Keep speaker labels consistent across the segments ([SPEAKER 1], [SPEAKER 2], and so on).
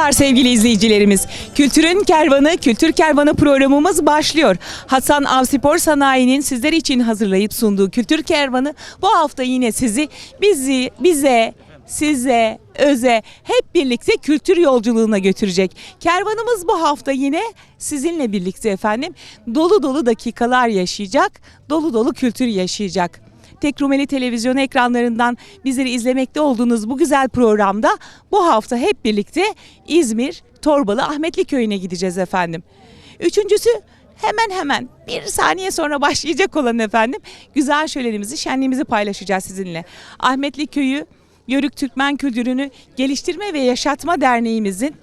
[SPEAKER 1] Merhabalar sevgili izleyicilerimiz. Kültürün Kervanı, Kültür Kervanı programımız başlıyor. Hasan Avspor Sanayi'nin sizler için hazırlayıp sunduğu Kültür Kervanı bu hafta yine size, hep birlikte kültür yolculuğuna götürecek. Kervanımız bu hafta yine sizinle birlikte efendim dolu dolu dakikalar yaşayacak, dolu dolu kültür yaşayacak. Tek Rumeli televizyon ekranlarından bizleri izlemekte olduğunuz bu güzel programda bu hafta hep birlikte İzmir Torbalı Ahmetli Köyü'ne gideceğiz efendim. Üçüncüsü hemen bir saniye sonra başlayacak olan efendim güzel şölenimizi, şenliğimizi paylaşacağız sizinle. Ahmetli Köyü Yörük Türkmen Kültürünü Geliştirme ve Yaşatma Derneğimizin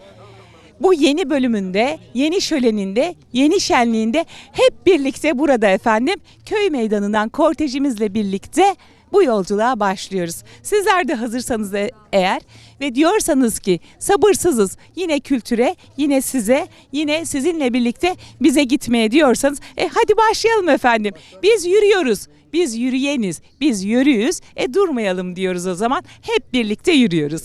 [SPEAKER 1] bu yeni bölümünde, yeni şöleninde, yeni şenliğinde hep birlikte burada efendim köy meydanından kortejimizle birlikte bu yolculuğa başlıyoruz. Sizler de hazırsanız eğer ve diyorsanız ki sabırsızız yine kültüre, yine size, yine sizinle birlikte bize gitmeye diyorsanız hadi başlayalım efendim. Biz yürüyoruz, biz yürüyeniz, biz yürüyüz, durmayalım diyoruz o zaman. Hep birlikte yürüyoruz.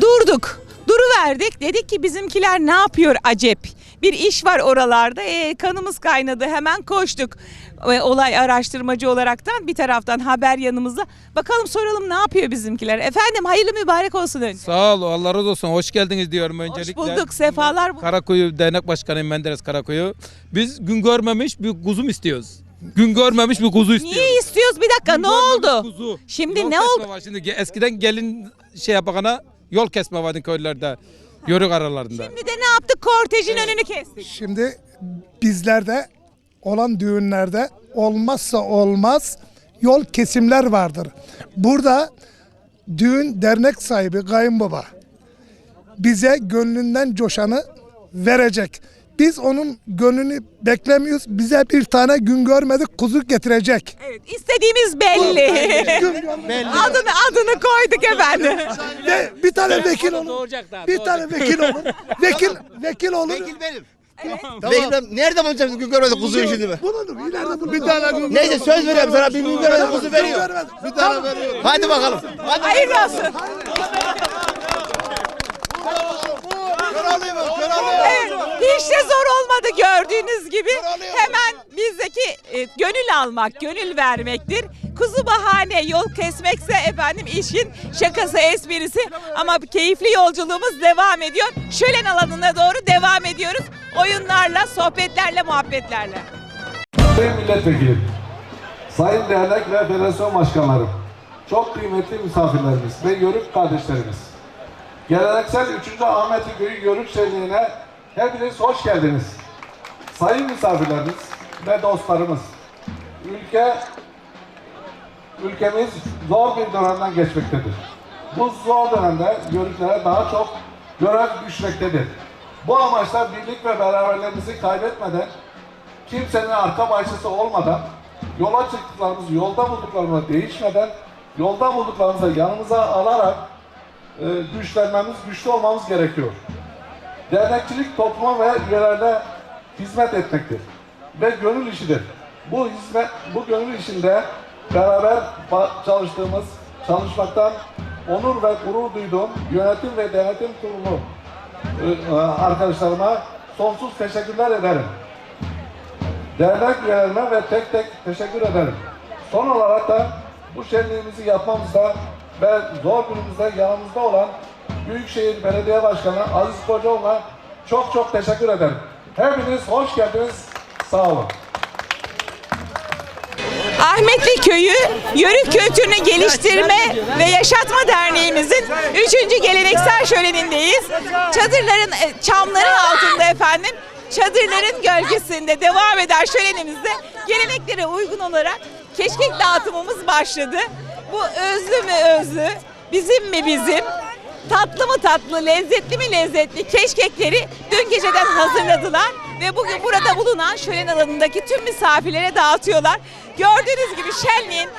[SPEAKER 1] Durduk. Duruverdik, dedik ki bizimkiler ne yapıyor acep? Bir iş var oralarda, kanımız kaynadı, hemen koştuk. Olay araştırmacı olaraktan bir taraftan haber yanımızda. Bakalım soralım ne yapıyor bizimkiler? Efendim hayırlı mübarek olsun önce.
[SPEAKER 2] Sağ ol, Allah razı olsun. Hoş geldiniz diyorum öncelikle.
[SPEAKER 1] Hoş bulduk, sefalar bulduk.
[SPEAKER 2] Karakuyu Dernek Başkanıyım, Menderes Karakuyu. Biz gün görmemiş bir kuzum istiyoruz. Gün görmemiş bir kuzu istiyoruz.
[SPEAKER 1] Niye istiyoruz? Bir dakika,
[SPEAKER 2] Gün
[SPEAKER 1] ne
[SPEAKER 2] görmemiş
[SPEAKER 1] oldu?
[SPEAKER 2] kuzu.
[SPEAKER 1] Şimdi
[SPEAKER 2] Yol
[SPEAKER 1] ne
[SPEAKER 2] kesme
[SPEAKER 1] oldu?
[SPEAKER 2] var. Şimdi eskiden gelin yapana yol kesme vardı köylerde. Yörük aralarında.
[SPEAKER 1] Şimdi de ne yaptık? Kortejin önünü kestik.
[SPEAKER 3] Şimdi bizlerde olan düğünlerde olmazsa olmaz yol kesimler vardır. Burada düğün dernek sahibi kayınbaba bize gönlünden coşanı verecek. Biz onun gönlünü beklemiyoruz. Bize bir tane gün görmedik kuzu getirecek.
[SPEAKER 1] Evet, istediğimiz belli.
[SPEAKER 3] Belli.
[SPEAKER 1] Adını koyduk efendim.
[SPEAKER 3] Ve bir tane vekil olur. Bir tane vekil olur. Vekil olur.
[SPEAKER 4] Vekil benim. Tamam. Nerede bulacağım gün görmedik kuzuyu şimdi mi?
[SPEAKER 3] Bulunur. İleride bulunur. Bir tane gün
[SPEAKER 4] Neyse söz veriyorum sana bir gün görmedik kuzu veriyor.
[SPEAKER 3] Bir tane veriyor.
[SPEAKER 4] Hadi bakalım. Hadi.
[SPEAKER 1] Hayırlı olsun. Evet, hiç de zor olmadı gördüğünüz gibi. Hemen bizdeki gönül almak, gönül vermektir. Kuzu bahane, yol kesmekse efendim işin şakası, esprisi. Ama keyifli yolculuğumuz devam ediyor. Şölen alanına doğru devam ediyoruz. Oyunlarla, sohbetlerle, muhabbetlerle.
[SPEAKER 5] Sayın Milletvekili, Sayın Dernek ve Federasyon Başkanlarım, çok kıymetli misafirlerimiz ve Yörük kardeşlerimiz. Geleneksel 3. Ahmetli Köyü Yörük Şenliği'ne hepiniz hoş geldiniz. Sayın misafirlerimiz ve dostlarımız, ülkemiz zor bir dönemden geçmektedir. Bu zor dönemde Yörüklere daha çok görev düşmektedir. Bu amaçla birlik ve beraberliğimizi kaybetmeden, kimsenin arka başçısı olmadan, yola çıktıklarımızı, yolda bulduklarımızı değişmeden, yolda bulduklarımızı yanımıza alarak güçlü olmamız gerekiyor. Dernekçilik topluma ve üyelerine hizmet etmektir ve gönül işidir. Bu gönül işinde beraber çalışmaktan onur ve gurur duyduğum yönetim ve denetim kurulu arkadaşlarıma sonsuz teşekkürler ederim. Dernek üyelerime ve tek tek teşekkür ederim. Son olarak da bu şenliğimizi yapmamızda ve zor günümüzde yanımızda olan Büyükşehir Belediye Başkanı Aziz Kocaoğlu'na çok teşekkür ederim. Hepiniz hoş geldiniz. Sağ olun.
[SPEAKER 1] Ahmetli Köyü Yörük Kültürünü Geliştirme ve Yaşatma Derneğimizin 3. geleneksel şölenindeyiz. Çadırların, çamların altında efendim, çadırların gölgesinde devam eden şölenimizde geleneklere uygun olarak keşkek dağıtımımız başladı. Bu özlü mü özlü, bizim mi bizim, tatlı mı tatlı, lezzetli mi lezzetli keşkekleri dün geceden hazırladılar ve bugün burada bulunan şölen alanındaki tüm misafirlere dağıtıyorlar. Gördüğünüz gibi şenliğin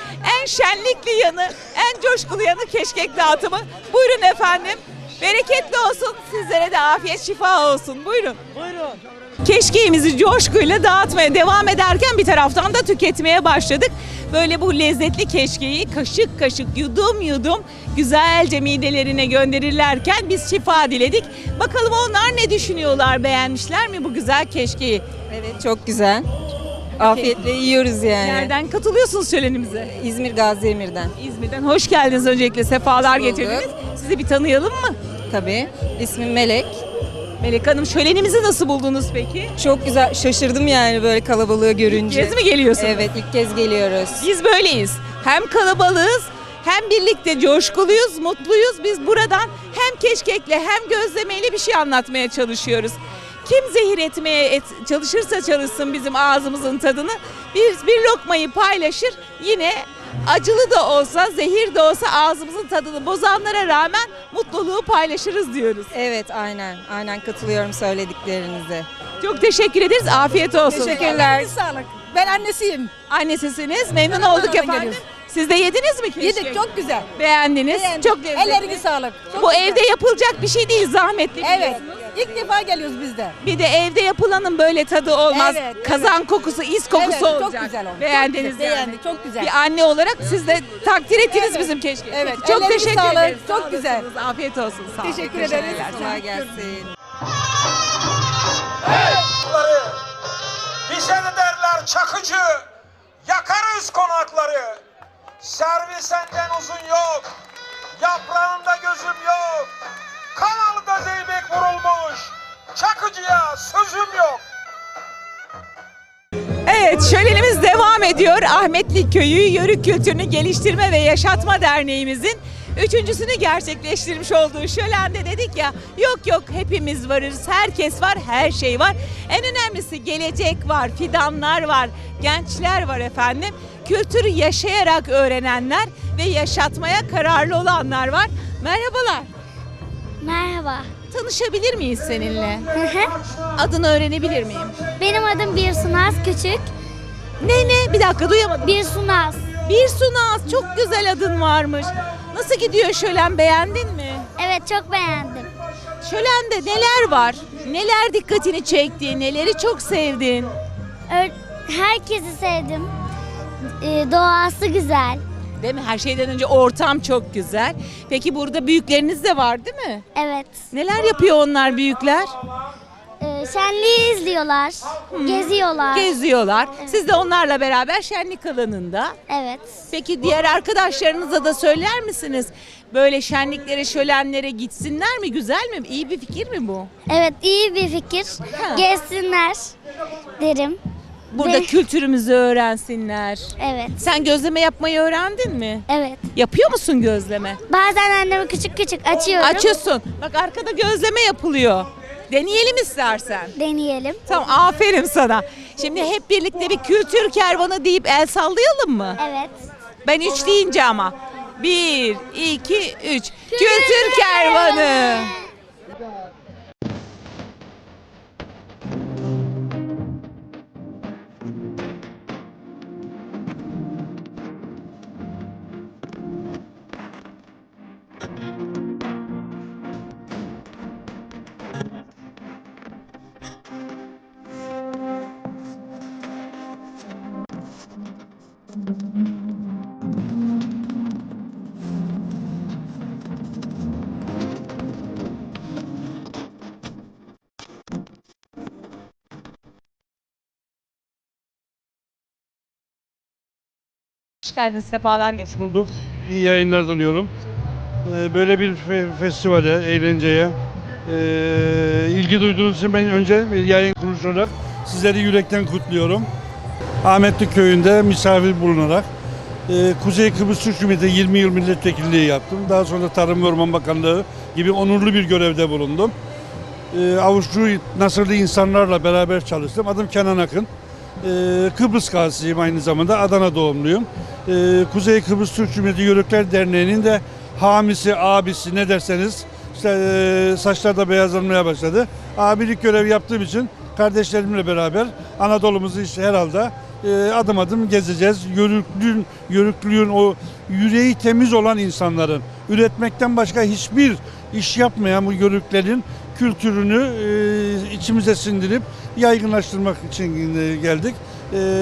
[SPEAKER 1] en şenlikli yanı, en coşkulu yanı keşkek dağıtımı. Buyurun efendim, Bereketli olsun. Sizlere de afiyet şifa olsun. Buyurun. Buyurun. Keşkeğimizi coşkuyla dağıtmaya devam ederken bir taraftan da tüketmeye başladık. Böyle bu lezzetli keşkeği kaşık kaşık yudum yudum güzelce midelerine gönderirlerken biz şifa diledik. Bakalım onlar ne düşünüyorlar, beğenmişler mi bu güzel keşkeği?
[SPEAKER 6] Evet, çok güzel. Afiyetle yiyoruz yani.
[SPEAKER 1] Nereden katılıyorsunuz şölenimize?
[SPEAKER 6] İzmir Gaziemir'den.
[SPEAKER 1] İzmir'den hoş geldiniz öncelikle, sefalar
[SPEAKER 6] bulduk.
[SPEAKER 1] getirdiniz. Sizi bir tanıyalım mı?
[SPEAKER 6] Tabii. İsmim Melek.
[SPEAKER 1] Melek Hanım, şölenimizi nasıl buldunuz peki?
[SPEAKER 6] Çok güzel. Şaşırdım yani böyle kalabalığı görünce.
[SPEAKER 1] İlk kez mi geliyorsunuz?
[SPEAKER 6] Evet, ilk kez geliyoruz.
[SPEAKER 1] Biz böyleyiz. Hem kalabalığız, hem birlikte coşkuluyuz, mutluyuz. Biz buradan hem keşkekle hem gözlemeyle bir şey anlatmaya çalışıyoruz. Kim zehir etmeye çalışırsa çalışsın bizim ağzımızın tadını, biz bir lokmayı paylaşır, yine acılı da olsa, zehir de olsa ağzımızın tadını bozanlara rağmen mutluluğu paylaşırız diyoruz.
[SPEAKER 6] Evet, aynen. Aynen katılıyorum söylediklerinize.
[SPEAKER 1] Çok teşekkür ederiz. Afiyet olsun.
[SPEAKER 6] Teşekkürler.
[SPEAKER 7] Sağlık. Ben annesiyim.
[SPEAKER 1] Annesisiniz. Memnun olduk
[SPEAKER 7] Adana'dan
[SPEAKER 1] efendim.
[SPEAKER 7] geliyoruz.
[SPEAKER 1] Siz de yediniz mi keşke?
[SPEAKER 7] Yedik çok güzel.
[SPEAKER 1] Beğendiniz.
[SPEAKER 7] Beğendik.
[SPEAKER 1] Çok lezzetli.
[SPEAKER 7] Ellerine sağlık. Çok
[SPEAKER 1] Bu
[SPEAKER 7] güzel.
[SPEAKER 1] evde yapılacak bir şey değil, zahmetli
[SPEAKER 7] Evet.
[SPEAKER 1] biliyorsunuz.
[SPEAKER 7] İlk defa geliyoruz biz de.
[SPEAKER 1] Bir de evde yapılanın böyle tadı olmaz.
[SPEAKER 7] Evet, evet.
[SPEAKER 1] Kazan kokusu, is kokusu
[SPEAKER 7] Evet,
[SPEAKER 1] olacak.
[SPEAKER 7] çok güzel olmuş.
[SPEAKER 1] Beğendiniz
[SPEAKER 7] Çok güzel,
[SPEAKER 1] yani.
[SPEAKER 7] beğendik, çok güzel.
[SPEAKER 1] Bir anne olarak siz de takdir ettiniz
[SPEAKER 7] Evet.
[SPEAKER 1] bizim keşke.
[SPEAKER 7] Evet,
[SPEAKER 1] Çok
[SPEAKER 7] ellerine
[SPEAKER 1] teşekkür
[SPEAKER 7] sağlık,
[SPEAKER 1] ederiz.
[SPEAKER 7] çok
[SPEAKER 1] Sağ
[SPEAKER 7] güzel.
[SPEAKER 1] olasınız. Afiyet olsun. Sağ olun.
[SPEAKER 7] Teşekkür ederiz.
[SPEAKER 6] Kolay gelsin.
[SPEAKER 8] Bize ne derler çakıcı, yakarız konakları. Servis senden uzun yok, yaprağında gözüm yok. Kanalıda zeybek vurulmuş, çakıcıya sözüm yok.
[SPEAKER 1] Evet, şölenimiz devam ediyor. Ahmetlik Köyü Yörük Kültürünü Geliştirme ve Yaşatma Derneğimizin üçüncüsünü gerçekleştirmiş olduğu şölende dedik ya, yok hepimiz varız, herkes var, her şey var. En önemlisi gelecek var, fidanlar var, gençler var efendim. Kültürü yaşayarak öğrenenler ve yaşatmaya kararlı olanlar var. Merhabalar,
[SPEAKER 9] Merhaba.
[SPEAKER 1] tanışabilir miyiz seninle?
[SPEAKER 9] Hı hı.
[SPEAKER 1] Adını öğrenebilir miyim?
[SPEAKER 9] Benim adım Birsunaz Küçük.
[SPEAKER 1] Ne? Bir dakika, duyamadım.
[SPEAKER 9] Birsunaz.
[SPEAKER 1] Birsunaz, çok güzel adın varmış. Nasıl gidiyor şölen, beğendin mi?
[SPEAKER 9] Evet, çok beğendim.
[SPEAKER 1] Şölende neler var? Neler dikkatini çekti? Neleri çok sevdin?
[SPEAKER 9] Herkesi sevdim. Doğası güzel.
[SPEAKER 1] Değil mi? Her şeyden önce ortam çok güzel. Peki burada büyükleriniz de var değil mi?
[SPEAKER 9] Evet.
[SPEAKER 1] Neler yapıyor onlar büyükler?
[SPEAKER 9] Şenliği izliyorlar. Geziyorlar.
[SPEAKER 1] Geziyorlar. Siz de onlarla beraber şenlik alanında.
[SPEAKER 9] Evet.
[SPEAKER 1] Peki diğer arkadaşlarınıza da söyler misiniz? Böyle şenliklere, şölenlere gitsinler mi? Güzel mi? İyi bir fikir mi bu?
[SPEAKER 9] Evet, iyi bir fikir.
[SPEAKER 1] Ha.
[SPEAKER 9] Gezsinler derim.
[SPEAKER 1] Burada
[SPEAKER 9] Ve-
[SPEAKER 1] kültürümüzü öğrensinler.
[SPEAKER 9] Evet.
[SPEAKER 1] Sen gözleme yapmayı öğrendin mi?
[SPEAKER 9] Evet.
[SPEAKER 1] Yapıyor musun gözleme?
[SPEAKER 9] Bazen annemi küçük küçük açıyorum.
[SPEAKER 1] Açıyorsun. Bak arkada gözleme yapılıyor. Deneyelim istersen.
[SPEAKER 9] Deneyelim.
[SPEAKER 1] Tamam, aferin sana. Şimdi hep birlikte bir kültür kervanı deyip el sallayalım mı?
[SPEAKER 9] Evet.
[SPEAKER 1] Ben 3 deyince ama. 1, 2, 3. Kültür kervanı. Hoş geldiniz, sefalar getirdiniz.
[SPEAKER 10] Bulduk. İyi yayınlar diliyorum. Böyle bir festivale, eğlenceye ilgi duyduğunuz için ben önce bir yayın kuruluşu olarak sizleri yürekten kutluyorum. Ahmetlik Köyü'nde misafir bulunarak Kuzey Kıbrıs Türk Cumhuriyeti 20 yıl milletvekilliği yaptım. Daha sonra Tarım ve Orman Bakanlığı gibi onurlu bir görevde bulundum. Avuçlu nasırlı insanlarla beraber çalıştım. Adım Kenan Akın. Kıbrıs gazisiyim aynı zamanda. Adana doğumluyum. Kuzey Kıbrıs Türk Cumhuriyeti Yörükler Derneği'nin de hamisi, abisi ne derseniz işte saçlar da beyazlanmaya başladı. Abilik görevi yaptığım için kardeşlerimle beraber Anadolu'muzu işte herhalde adım adım gezeceğiz. Yörüklüğün o yüreği temiz olan insanların üretmekten başka hiçbir iş yapmayan bu yörüklerin kültürünü içimize sindirip yaygınlaştırmak için geldik.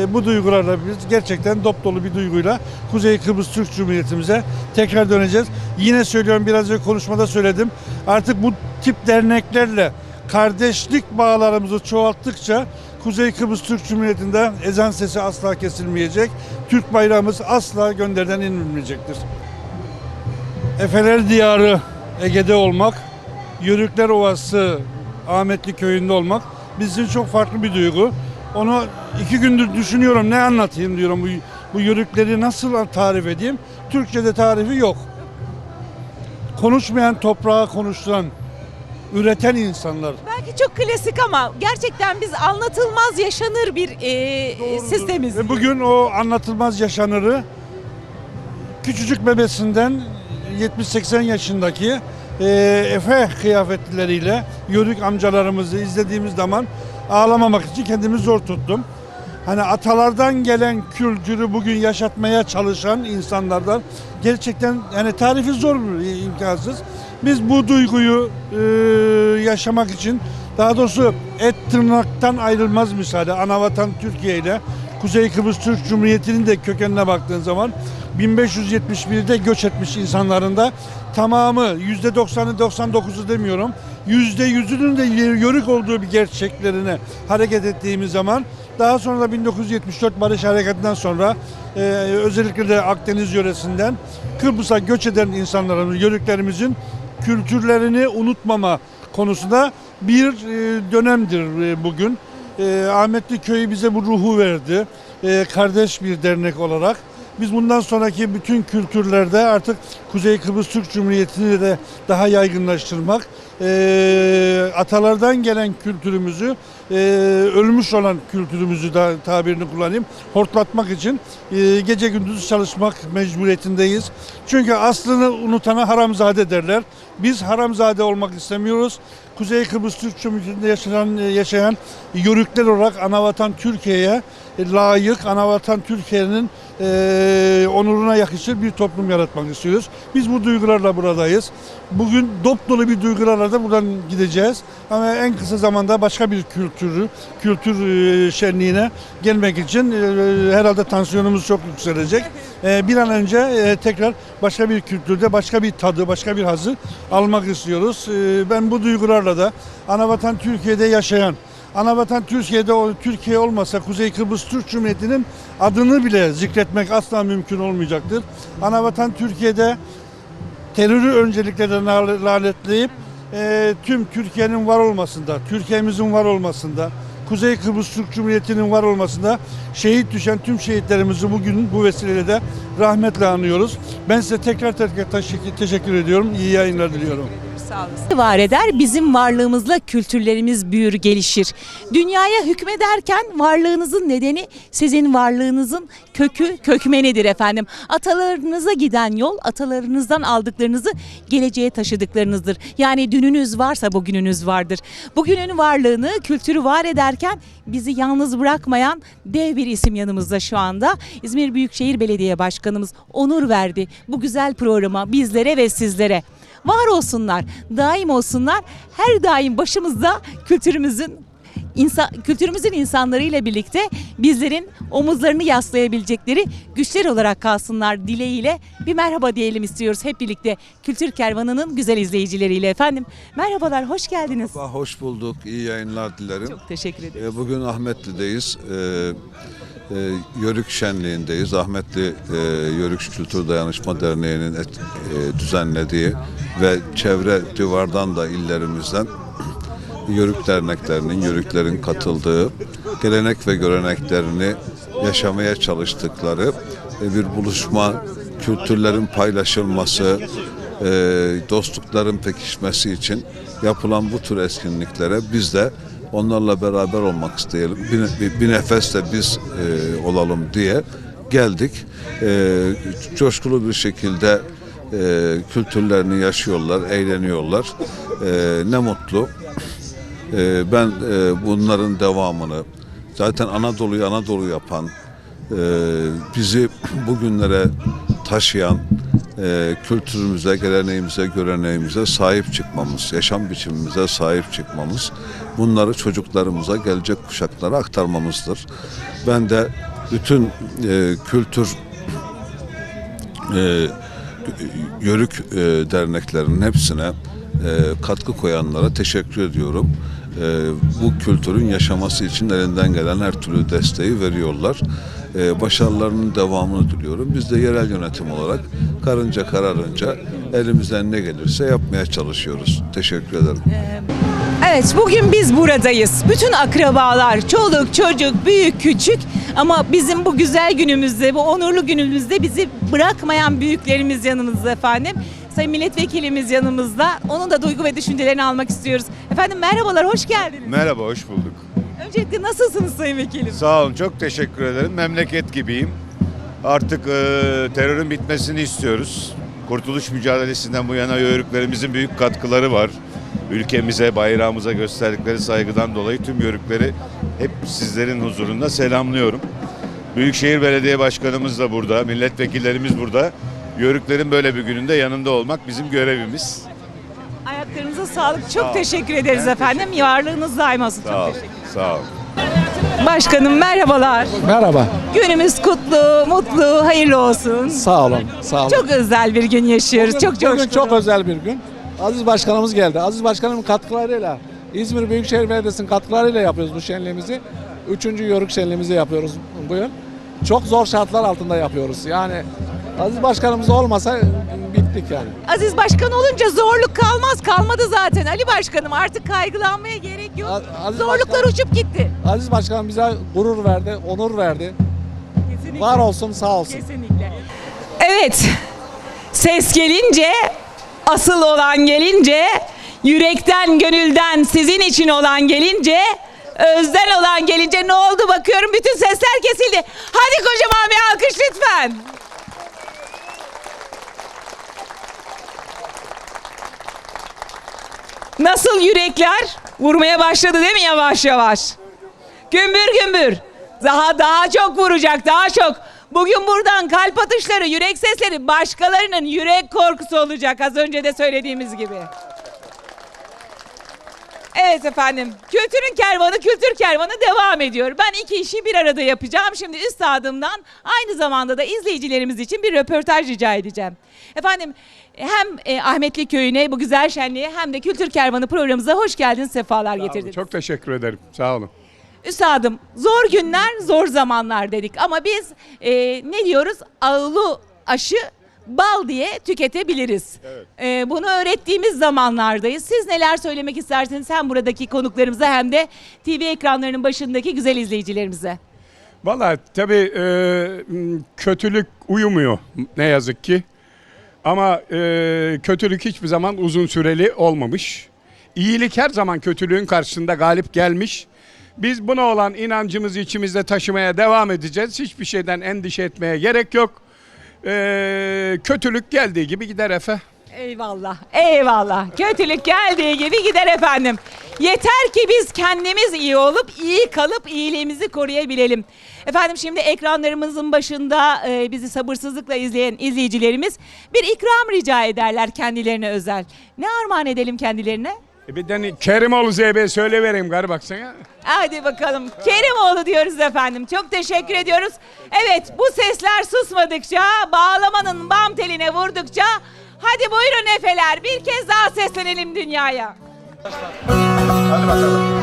[SPEAKER 10] Bu duygularla biz gerçekten dop dolu bir duyguyla Kuzey Kıbrıs Türk Cumhuriyetimize tekrar döneceğiz. Yine söylüyorum, biraz önce konuşmada söyledim. Artık bu tip derneklerle kardeşlik bağlarımızı çoğalttıkça Kuzey Kıbrıs Türk Cumhuriyeti'nde ezan sesi asla kesilmeyecek. Türk bayrağımız asla gönderden inmeyecektir. Efeler Diyarı Ege'de olmak, Yörükler Ovası Ahmetli Köyü'nde olmak bizim için çok farklı bir duygu. Onu 2 gündür düşünüyorum, ne anlatayım diyorum, bu yörükleri nasıl tarif edeyim. Türkçe'de tarifi yok. Konuşmayan toprağı konuşturan, üreten insanlar.
[SPEAKER 1] Belki çok klasik ama gerçekten biz anlatılmaz yaşanır bir sistemiz.
[SPEAKER 10] Ve bugün o anlatılmaz yaşanırı küçücük bebesinden 70-80 yaşındaki Efe kıyafetleriyle yörük amcalarımızı izlediğimiz zaman ağlamamak için kendimi zor tuttum. Hani atalardan gelen kültürü bugün yaşatmaya çalışan insanlardan gerçekten yani tarifi zor, imkansız. Biz bu duyguyu yaşamak için, daha doğrusu et tırnaktan ayrılmaz müsaade Anavatan Türkiye ile Kuzey Kıbrıs Türk Cumhuriyeti'nin de kökenine baktığın zaman 1571'de göç etmiş insanların da tamamı %90'ı 99'u demiyorum, %100'ünün de yörük olduğu bir gerçeklerine hareket ettiğimiz zaman daha sonra da 1974 Barış Harekatı'ndan sonra özellikle de Akdeniz yöresinden Kıbrıs'a göç eden insanlarımız, yörüklerimizin kültürlerini unutmama konusunda bir dönemdir bugün. Ahmetli Köyü bize bu ruhu verdi. Kardeş bir dernek olarak. Biz bundan sonraki bütün kültürlerde artık Kuzey Kıbrıs Türk Cumhuriyeti'ni de daha yaygınlaştırmak, atalardan gelen kültürümüzü, ölmüş olan kültürümüzü da tabirini kullanayım, hortlatmak için gece gündüz çalışmak mecburiyetindeyiz. Çünkü aslını unutana haramzade derler. Biz haramzade olmak istemiyoruz. Kuzey Kıbrıs Türk Cumhuriyeti'nde yaşayan yörükler olarak Anavatan Türkiye'ye layık, Anavatan Türkiye'nin onuruna yakışır bir toplum yaratmak istiyoruz. Biz bu duygularla buradayız. Bugün dop dolu bir duygularla da buradan gideceğiz. Ama en kısa zamanda başka bir kültür şenliğine gelmek için herhalde tansiyonumuz çok yükselecek. Bir an önce tekrar başka bir kültürde, başka bir tadı, başka bir hazzı almak istiyoruz. Ben bu duygularla da Anavatan Türkiye'de yaşayan, Anavatan Türkiye olmasa Kuzey Kıbrıs Türk Cumhuriyeti'nin adını bile zikretmek asla mümkün olmayacaktır. Anavatan Türkiye'de terörü öncelikle lanetleyip tüm Türkiye'nin var olmasında, Türkiye'mizin var olmasında, Kuzey Kıbrıs Türk Cumhuriyeti'nin var olmasında şehit düşen tüm şehitlerimizi bugün bu vesileyle de rahmetle anıyoruz. Ben size tekrar teşekkür ediyorum. İyi yayınlar diliyorum.
[SPEAKER 1] Sağ olasın. Var eder, bizim varlığımızla kültürlerimiz büyür, gelişir. Dünyaya hükmederken varlığınızın nedeni sizin varlığınızın kökmenidir efendim. Atalarınıza giden yol, atalarınızdan aldıklarınızı geleceğe taşıdıklarınızdır. Yani dününüz varsa bugününüz vardır. Bugünün varlığını, kültürü var ederken bizi yalnız bırakmayan dev bir isim yanımızda şu anda. İzmir Büyükşehir Belediye Başkanımız onur verdi bu güzel programa bizlere ve sizlere. Var olsunlar, daim olsunlar. Her daim başımızda kültürümüzün insanlarıyla birlikte bizlerin omuzlarını yaslayabilecekleri güçler olarak kalsınlar dileğiyle bir merhaba diyelim istiyoruz hep birlikte Kültür Kervanı'nın güzel izleyicileriyle efendim. Merhabalar, hoş geldiniz.
[SPEAKER 11] Hoş bulduk, iyi yayınlar dilerim.
[SPEAKER 1] Çok teşekkür ederim.
[SPEAKER 11] Bugün Ahmetli'deyiz. Yörük Şenliği'ndeyiz. Ahmetli Yörük Kültür Dayanışma Derneği'nin düzenlediği ve çevre divardan da illerimizden yörük derneklerinin, yörüklerin katıldığı, gelenek ve göreneklerini yaşamaya çalıştıkları bir buluşma, kültürlerin paylaşılması, dostlukların pekişmesi için yapılan bu tür etkinliklere biz de onlarla beraber olmak isteyelim. Bir nefes de biz olalım diye geldik. Coşkulu bir şekilde kültürlerini yaşıyorlar, eğleniyorlar. Ne mutlu. Ben bunların devamını, zaten Anadolu'yu Anadolu yapan, bizi bugünlere taşıyan kültürümüze, geleneğimize, göreneğimize sahip çıkmamız, yaşam biçimimize sahip çıkmamız, bunları çocuklarımıza, gelecek kuşaklara aktarmamızdır. Ben de bütün kültür yörük derneklerinin hepsine katkı koyanlara teşekkür ediyorum. Bu kültürün yaşaması için elinden gelen her türlü desteği veriyorlar. Başarılarının devamını diliyorum. Biz de yerel yönetim olarak karınca kararınca elimizden ne gelirse yapmaya çalışıyoruz. Teşekkür ederim.
[SPEAKER 1] Evet, bugün biz buradayız. Bütün akrabalar, çoluk, çocuk, büyük, küçük, ama bizim bu güzel günümüzde, bu onurlu günümüzde bizi bırakmayan büyüklerimiz yanımızda efendim. Sayın Milletvekilimiz yanımızda. Onun da duygu ve düşüncelerini almak istiyoruz. Efendim merhabalar, hoş geldiniz.
[SPEAKER 12] Merhaba, hoş bulduk.
[SPEAKER 1] Öncelikle nasılsınız Sayın Vekilim?
[SPEAKER 12] Sağ olun, çok teşekkür ederim. Memleket gibiyim. Artık terörün bitmesini istiyoruz. Kurtuluş mücadelesinden bu yana yörüklerimizin büyük katkıları var. Ülkemize, bayrağımıza gösterdikleri saygıdan dolayı tüm yörükleri hep sizlerin huzurunda selamlıyorum. Büyükşehir Belediye Başkanımız da burada, milletvekillerimiz burada. Yörüklerin böyle bir gününde yanında olmak bizim görevimiz.
[SPEAKER 1] Ayaklarınıza sağlık. Çok teşekkür ederiz efendim. Varlığınız daim olsun.
[SPEAKER 12] Sağ olun. Sağ olun.
[SPEAKER 1] Başkanım merhabalar.
[SPEAKER 3] Merhaba.
[SPEAKER 1] Günümüz kutlu, mutlu, hayırlı olsun.
[SPEAKER 3] Sağ olun. Sağ olun.
[SPEAKER 1] Çok özel bir gün yaşıyoruz. Çok
[SPEAKER 3] Bugün
[SPEAKER 1] coşkulu.
[SPEAKER 3] çok özel bir gün. Aziz Başkanımız geldi. Aziz Başkanımın katkılarıyla, İzmir Büyükşehir Belediyesi'nin katkılarıyla yapıyoruz bu şenliğimizi. 3. Yörük şenliğimizi yapıyoruz bu yıl. Çok zor şartlar altında yapıyoruz. Yani Aziz Başkanımız olmasa bittik yani.
[SPEAKER 1] Aziz Başkan olunca zorluk kalmaz. Kalmadı zaten Ali Başkanım. Artık kaygılanmaya gerek yok.
[SPEAKER 3] Aziz
[SPEAKER 1] Zorluklar uçup gitti.
[SPEAKER 3] Aziz Başkanım bize gurur verdi, onur verdi.
[SPEAKER 1] Kesinlikle.
[SPEAKER 3] Var olsun, sağ olsun.
[SPEAKER 1] Kesinlikle. Evet. Ses gelince, asıl olan gelince, yürekten, gönülden, sizin için olan gelince, özden olan gelince ne oldu bakıyorum, bütün sesler kesildi. Hadi kocaman bir alkış lütfen. Nasıl yürekler? Vurmaya başladı değil mi yavaş yavaş? Gümbür gümbür. Daha çok vuracak, daha çok. Bugün buradan kalp atışları, yürek sesleri başkalarının yürek korkusu olacak, az önce de söylediğimiz gibi. Evet efendim, kültür kervanı devam ediyor. Ben iki işi bir arada yapacağım. Şimdi üstadımdan aynı zamanda da izleyicilerimiz için bir röportaj rica edeceğim. Efendim, hem Ahmetli Köyü'ne, bu güzel şenliğe, hem de Kültür Kervanı programımıza hoş geldiniz, sefalar getirdiniz.
[SPEAKER 10] Çok teşekkür ederim. Sağ olun.
[SPEAKER 1] Üstadım, zor günler, zor zamanlar dedik ama biz ne diyoruz? Ağulu aşı bal diye tüketebiliriz.
[SPEAKER 10] Evet.
[SPEAKER 1] Bunu öğrettiğimiz zamanlardayız. Siz neler söylemek istersiniz hem buradaki konuklarımıza hem de TV ekranlarının başındaki güzel izleyicilerimize?
[SPEAKER 10] Vallahi tabii kötülük uyumuyor ne yazık ki. Ama kötülük hiçbir zaman uzun süreli olmamış. İyilik her zaman kötülüğün karşısında galip gelmiş. Biz buna olan inancımızı içimizde taşımaya devam edeceğiz. Hiçbir şeyden endişe etmeye gerek yok. Kötülük geldiği gibi gider Efe.
[SPEAKER 1] Eyvallah, eyvallah. Kötülük geldiği gibi gider efendim. Yeter ki biz kendimiz iyi olup, iyi kalıp iyiliğimizi koruyabilelim. Efendim şimdi ekranlarımızın başında bizi sabırsızlıkla izleyen izleyicilerimiz bir ikram rica ederler kendilerine özel. Ne armağan edelim kendilerine?
[SPEAKER 10] Bir tane Kerimoğlu ZB söylevereyim gari baksana.
[SPEAKER 1] Hadi bakalım. Kerimoğlu diyoruz efendim. Çok teşekkür ediyoruz. Evet, bu sesler susmadıkça, bağlamanın bam teline vurdukça, hadi buyurun efeler, bir kez daha seslenelim dünyaya.
[SPEAKER 5] Hadi bakalım.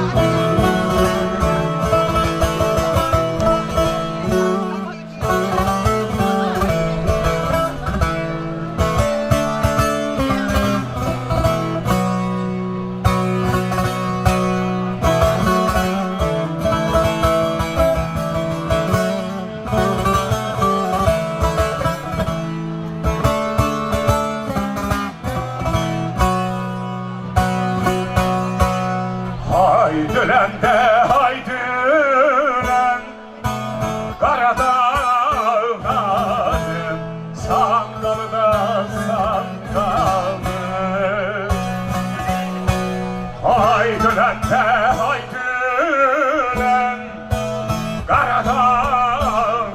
[SPEAKER 8] Haydılen de haydılen Karadağlarım Sandalı da sandalı Haydılen de haydılen Karadağlarım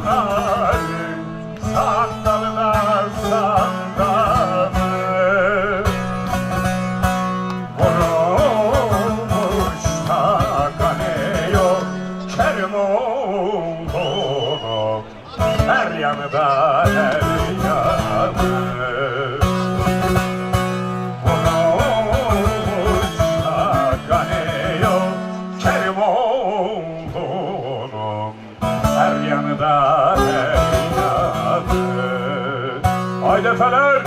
[SPEAKER 8] Sandalı da sandalı yanında her yanı. Vurulmuşa kanıyor Kerimoğlu'nun her yanında her yanı. Haydi efendim.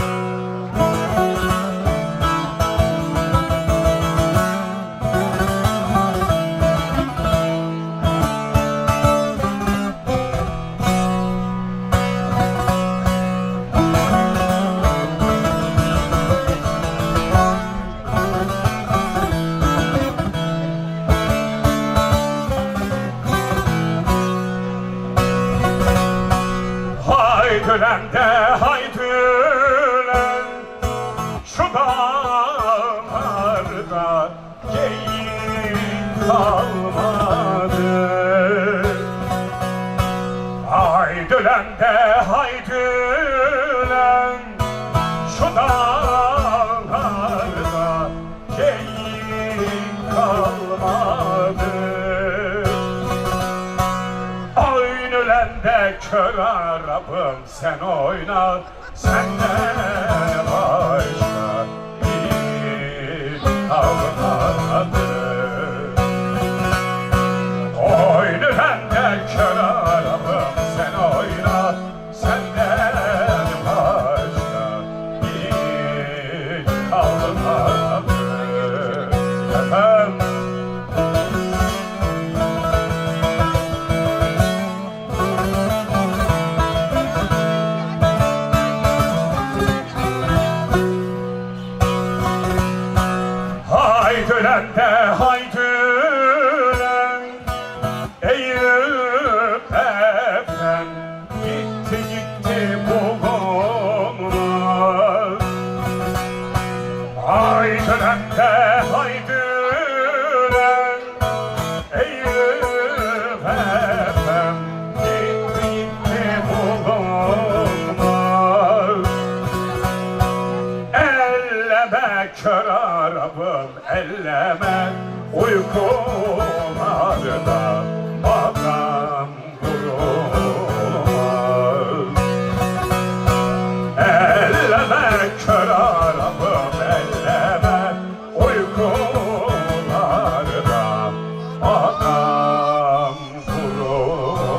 [SPEAKER 8] Haydülen de haydülen şu dağlarda geyik kalmadı. Haydülen de haydülen şu dağlarda geyik kalmadı. Oynülen de kör Arap'ım sen oyna, senden başka bir kalmadı. Oynülen de kör Arap'ım sen oyna, senden başka bir kalmadı. Efendim. Haydülen de haydülen Eyüp Efem gitti bulunmaz. Haydülen de haydülen Eyüp Efem gitti bulunmaz. Elleme kör Arap'ım elleme uykularda makam kurulmaz. Elleme kör Arap'ım elleme uykularda makam kurulmaz.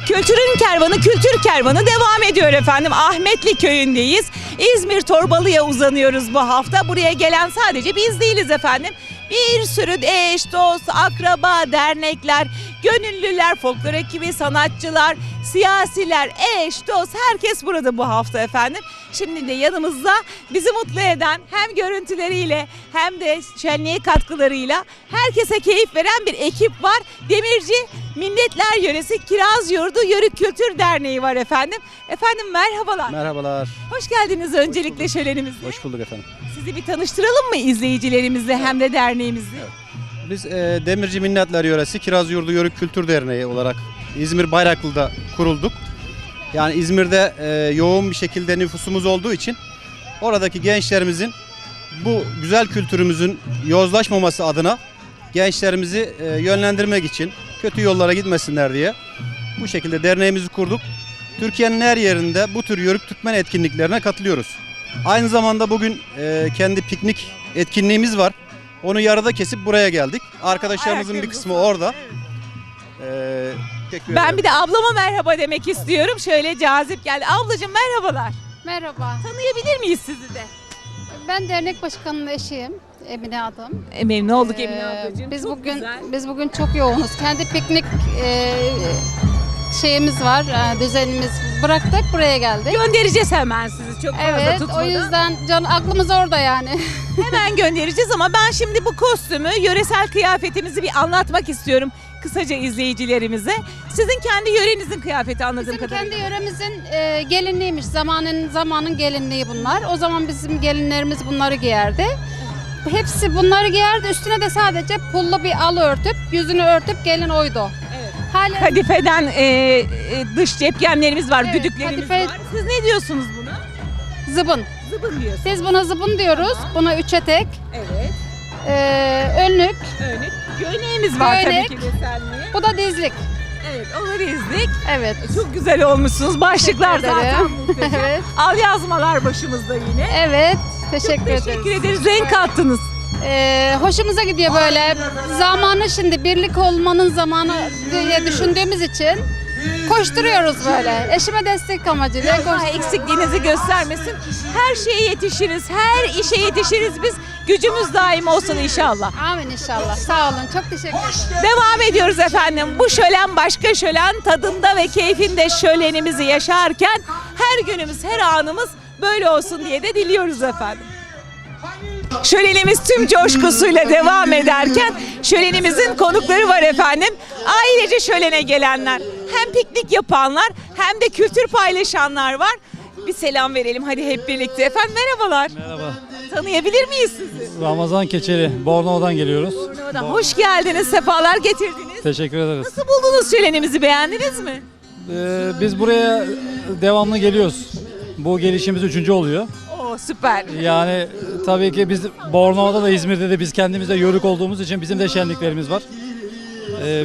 [SPEAKER 1] Kültürün kervanı, kültür kervanı devam ediyor efendim. Ahmetli köyündeyiz. İzmir Torbalı'ya uzanıyoruz bu hafta. Buraya gelen sadece biz değiliz efendim. Bir sürü eş, dost, akraba, dernekler, gönüllüler, folklor ekibi, sanatçılar, siyasiler, eş, dost herkes burada bu hafta efendim. Şimdi de yanımızda bizi mutlu eden hem görüntüleriyle hem de şenliğe katkılarıyla herkese keyif veren bir ekip var. Demirci Milletler Yöresi Kiraz Yurdu Yörük Kültür Derneği var efendim. Efendim merhabalar.
[SPEAKER 13] Merhabalar.
[SPEAKER 1] Hoş geldiniz öncelikle şölenimize.
[SPEAKER 13] Hoş bulduk efendim.
[SPEAKER 1] Sizi bir tanıştıralım mı izleyicilerimizle hem de derneğimizle?
[SPEAKER 13] Biz Demirci Milletler Yöresi Kiraz Yurdu Yörük Kültür Derneği olarak İzmir Bayraklı'da kurulduk. Yani İzmir'de yoğun bir şekilde nüfusumuz olduğu için oradaki gençlerimizin bu güzel kültürümüzün yozlaşmaması adına gençlerimizi yönlendirmek için kötü yollara gitmesinler diye bu şekilde derneğimizi kurduk. Türkiye'nin her yerinde bu tür Yörük Türkmen etkinliklerine katılıyoruz. Aynı zamanda bugün kendi piknik etkinliğimiz var. Onu yarıda kesip buraya geldik. Arkadaşlarımızın bir kısmı orada.
[SPEAKER 1] Ben bir de ablama merhaba demek istiyorum. Şöyle cazip geldi. Ablacığım merhabalar.
[SPEAKER 14] Merhaba.
[SPEAKER 1] Tanıyabilir miyiz sizi de?
[SPEAKER 14] Ben dernek başkanının eşiyim. Emine adım.
[SPEAKER 1] Memnun olduk Emine ablacığım.
[SPEAKER 14] Biz bugün çok yoğunuz. Kendi piknik şeyimiz var, düzenimiz bıraktık buraya geldik.
[SPEAKER 1] Göndereceğiz hemen sizi çok fazla tutmadan.
[SPEAKER 14] O yüzden aklımız orada yani.
[SPEAKER 1] Hemen göndereceğiz ama ben şimdi bu kostümü, yöresel kıyafetimizi bir anlatmak istiyorum kısaca izleyicilerimize. Sizin kendi yörenizin kıyafeti anladığım kadarıyla.
[SPEAKER 14] Bizim kendi yöremizin gelinliğiymiş. Zamanın gelinliği bunlar. O zaman bizim gelinlerimiz bunları giyerdi. Hepsi bunları giyerdi. Üstüne de sadece pullu bir al örtüp, yüzünü örtüp gelin oydu.
[SPEAKER 1] Evet.
[SPEAKER 14] Halen...
[SPEAKER 1] Kadifeden dış cepkenlerimiz var,
[SPEAKER 14] Evet,
[SPEAKER 1] düdüklerimiz var. Siz ne diyorsunuz buna?
[SPEAKER 14] Zıbın.
[SPEAKER 1] Zıbın diyorsunuz.
[SPEAKER 14] Biz buna zıbın diyoruz. Buna üç etek.
[SPEAKER 1] Evet.
[SPEAKER 14] Önlük.
[SPEAKER 1] Önlük. Göğneğimiz var
[SPEAKER 14] Göğnek.
[SPEAKER 1] tabii ki desenli.
[SPEAKER 14] Bu da dizlik.
[SPEAKER 1] Evet, onları izledik.
[SPEAKER 14] Evet.
[SPEAKER 1] Çok güzel olmuşsunuz. Başlıklar
[SPEAKER 14] Teşekkür
[SPEAKER 1] zaten
[SPEAKER 14] ederim.
[SPEAKER 1] muhteşem.
[SPEAKER 14] Evet.
[SPEAKER 1] Al yazmalar başımızda yine.
[SPEAKER 14] Evet. Teşekkür ederiz.
[SPEAKER 1] Teşekkür ederiz. Renk kattınız.
[SPEAKER 14] Hoşumuza gidiyor böyle. Zamanı şimdi birlik olmanın zamanı diye düşündüğümüz için koşturuyoruz böyle. Eşime destek amacıyla
[SPEAKER 1] Allah eksikliğinizi göstermesin. Her şeye yetişiriz. Her işe yetişiriz biz. Gücümüz daim olsun inşallah.
[SPEAKER 14] Amin inşallah. Sağ olun. Çok teşekkür ederim.
[SPEAKER 1] Devam ediyoruz efendim. Bu şölen başka şölen, tadında ve keyfinde şölenimizi yaşarken her günümüz, her anımız böyle olsun diye de diliyoruz efendim. Şölenimiz tüm coşkusuyla devam ederken şölenimizin konukları var efendim. Ailece şölene gelenler, hem piknik yapanlar hem de kültür paylaşanlar var. Bir selam verelim hadi hep birlikte efendim. Merhabalar.
[SPEAKER 15] Merhaba.
[SPEAKER 1] Tanıyabilir miyiz sizi?
[SPEAKER 15] Ramazan Keçeli, Bornova'dan geliyoruz.
[SPEAKER 1] Bornova'dan. Hoş geldiniz, sefalar getirdiniz.
[SPEAKER 15] Teşekkür ederiz.
[SPEAKER 1] Nasıl buldunuz şölenimizi, beğendiniz mi?
[SPEAKER 15] Biz buraya devamlı geliyoruz. Bu gelişimiz 3. oluyor.
[SPEAKER 1] Oo süper.
[SPEAKER 15] Yani tabii ki biz Bornova'da da İzmir'de de biz kendimiz de Yörük olduğumuz için bizim de şenliklerimiz var.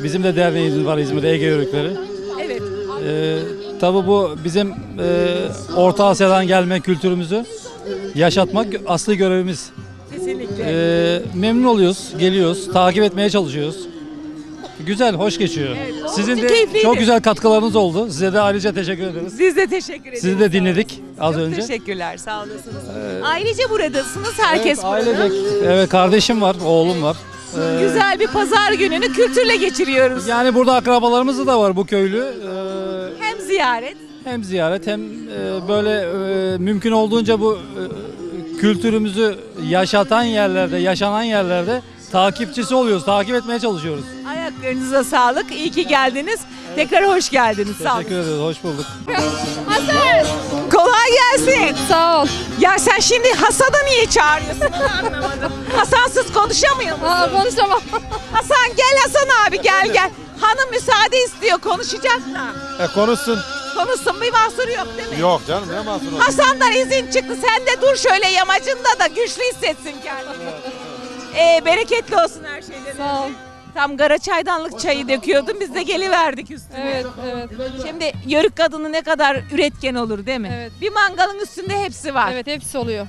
[SPEAKER 15] Bizim de derneğimiz var İzmir'de, Ege Yörükleri.
[SPEAKER 1] Evet.
[SPEAKER 15] Tabii bu bizim Orta Asya'dan gelme kültürümüzü yaşatmak asli görevimiz.
[SPEAKER 1] Kesinlikle.
[SPEAKER 15] Memnun oluyoruz, geliyoruz, takip etmeye çalışıyoruz. Güzel, hoş geçiyor. Sizin de
[SPEAKER 1] keyifliydi.
[SPEAKER 15] çok güzel katkılarınız oldu. Size de ayrıca teşekkür ederiz.
[SPEAKER 1] Biz de teşekkür ederiz.
[SPEAKER 15] Sizi de dinledik az
[SPEAKER 1] Çok
[SPEAKER 15] önce.
[SPEAKER 1] teşekkürler, sağ olasınız. Ailece buradasınız, herkes
[SPEAKER 15] Evet,
[SPEAKER 1] burada.
[SPEAKER 15] ailecek. Evet, kardeşim var, oğlum var.
[SPEAKER 1] Güzel bir pazar gününü kültürle geçiriyoruz.
[SPEAKER 15] Yani burada akrabalarımız da var bu köylü.
[SPEAKER 1] Hem ziyaret.
[SPEAKER 15] Hem ziyaret hem böyle mümkün olduğunca bu kültürümüzü yaşatan yerlerde, yaşanan yerlerde takipçisi oluyoruz, takip etmeye çalışıyoruz.
[SPEAKER 1] Ayaklarınıza sağlık, iyi ki geldiniz. Tekrar hoş geldiniz, sağ olun.
[SPEAKER 15] Teşekkür ederiz, hoş bulduk.
[SPEAKER 1] Hasan! Kolay gelsin.
[SPEAKER 14] Sağ ol.
[SPEAKER 1] Ya sen şimdi Hasan'ı niye çağırıyorsun? Onu anlamadım. Hasansız konuşamıyor musun?
[SPEAKER 14] Konuşamam.
[SPEAKER 1] Hasan gel Hasan abi gel. Hanım müsaade istiyor, konuşacak da.
[SPEAKER 16] Konuşsun.
[SPEAKER 1] Konuşsun, bir mahsuru yok değil mi?
[SPEAKER 16] Yok canım, ne mahsur olur.
[SPEAKER 1] Hasan'dan izin çıktı, sen de dur şöyle yamacında da güçlü hissetsin kendini. Bereketli olsun her şeyden.
[SPEAKER 14] Sağ ol.
[SPEAKER 1] Tam Gara çaydanlık çayı döküyordum, biz de geliverdik üstüne.
[SPEAKER 14] Evet, evet.
[SPEAKER 1] Şimdi Yörük kadını ne kadar üretken olur değil mi?
[SPEAKER 14] Evet.
[SPEAKER 1] Bir mangalın üstünde hepsi var.
[SPEAKER 14] Evet, hepsi oluyor.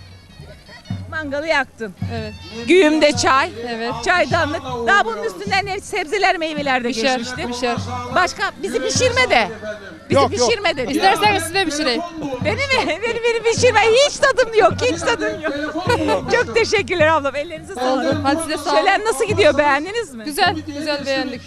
[SPEAKER 1] Mangalı yaktın.
[SPEAKER 14] Evet.
[SPEAKER 1] Güğümde çay,
[SPEAKER 14] Evet.
[SPEAKER 1] çaydanlık. Daha bunun üstünden ne sebzeler, meyveler de geçmişti.
[SPEAKER 14] Pişer.
[SPEAKER 1] Başka bizi pişirme de. Bizi pişirme de.
[SPEAKER 14] İstersen size pişireyim.
[SPEAKER 1] Beni mi? Beni pişirme. Hiç tadım yok. Hiç tadım yok. Çok teşekkürler ablam. Ellerinize sağlık.
[SPEAKER 14] Hadi size sağ olun.
[SPEAKER 1] Şölen nasıl gidiyor? Beğendiniz mi?
[SPEAKER 14] Güzel, beğendik.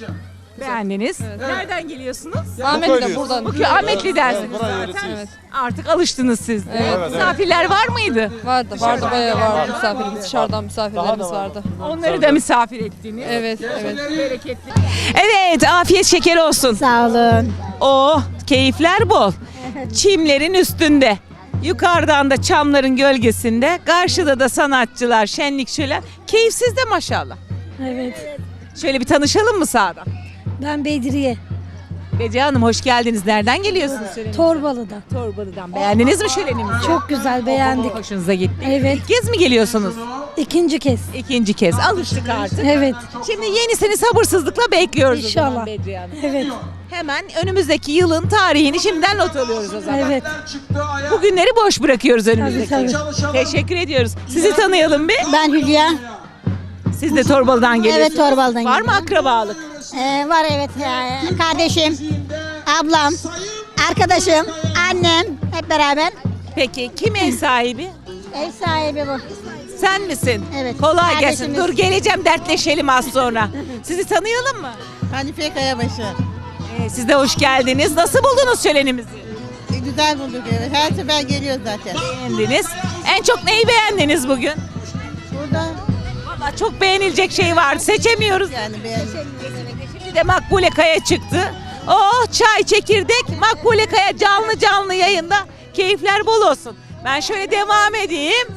[SPEAKER 1] Beğendiniz. Nereden geliyorsunuz?
[SPEAKER 14] Ahmet'le buradan.
[SPEAKER 1] Bakıyor Ahmetli'densiniz zaten.
[SPEAKER 14] Evet.
[SPEAKER 1] Artık alıştınız siz de.
[SPEAKER 14] Evet.
[SPEAKER 1] Misafirler var mıydı?
[SPEAKER 14] Vardı, bayağı vardı misafirimiz. Dışarıdan misafirlerimiz vardı.
[SPEAKER 1] Onları da misafir ettiniz.
[SPEAKER 14] Evet, evet.
[SPEAKER 1] Bereketli. Evet, afiyet şeker olsun.
[SPEAKER 9] Sağ olun.
[SPEAKER 1] Oh, keyifler bol. Çimlerin üstünde. Yukarıdan da çamların gölgesinde. Karşıda da sanatçılar, şenlik şöyle. Keyifsiz de maşallah.
[SPEAKER 9] Evet.
[SPEAKER 1] Şöyle bir tanışalım mı sağdan?
[SPEAKER 9] Ben Bedriye.
[SPEAKER 1] Bediye Hanım hoş geldiniz. Nereden geliyorsunuz?
[SPEAKER 9] Torbalı'dan.
[SPEAKER 1] Torbalı'dan. Beğendiniz mi şölenimizi?
[SPEAKER 9] Çok güzel, beğendik.
[SPEAKER 1] Hoşunuza gitti.
[SPEAKER 9] Evet.
[SPEAKER 1] İlk kez mi geliyorsunuz?
[SPEAKER 9] İkinci kez.
[SPEAKER 1] İkinci kez. Alıştık artık.
[SPEAKER 9] Evet.
[SPEAKER 1] Şimdi yenisini sabırsızlıkla bekliyoruz o zaman
[SPEAKER 9] İnşallah.
[SPEAKER 1] Bedriye Hanım.
[SPEAKER 9] Evet.
[SPEAKER 1] Hemen önümüzdeki yılın tarihini şimdiden not alıyoruz o zaman.
[SPEAKER 9] Evet.
[SPEAKER 1] Bugünleri boş bırakıyoruz önümüzdeki.
[SPEAKER 9] Tabii.
[SPEAKER 1] Teşekkür ediyoruz. Sizi tanıyalım bir.
[SPEAKER 9] Ben Hülya.
[SPEAKER 1] Siz de Torbalı'dan geliyorsunuz.
[SPEAKER 9] Evet, Torbalı'dan
[SPEAKER 1] Var mı akrabalık?
[SPEAKER 9] Var evet. Kardeşim, ablam, arkadaşım, annem hep beraber.
[SPEAKER 1] Peki kim ev sahibi?
[SPEAKER 9] Ev sahibi bu.
[SPEAKER 1] Sen misin?
[SPEAKER 9] Evet.
[SPEAKER 1] Kolay gelsin.
[SPEAKER 9] Kardeşimiz.
[SPEAKER 1] Dur geleceğim, dertleşelim az sonra. Sizi tanıyalım mı?
[SPEAKER 7] Hanife Kayabaşı.
[SPEAKER 1] Siz de hoş geldiniz. Nasıl buldunuz şölenimizi?
[SPEAKER 7] Güzel bulduk evet. Her sefer geliyoruz zaten.
[SPEAKER 1] Beğendiniz. En çok neyi beğendiniz bugün?
[SPEAKER 7] Burada
[SPEAKER 1] Valla çok beğenilecek şey vardı. Seçemiyoruz.
[SPEAKER 7] yani beğendik.
[SPEAKER 1] Şimdi de Makbule Kaya çıktı. Oh çay, çekirdek, Makbule Kaya canlı yayında. Keyifler bol olsun. Ben şöyle devam edeyim.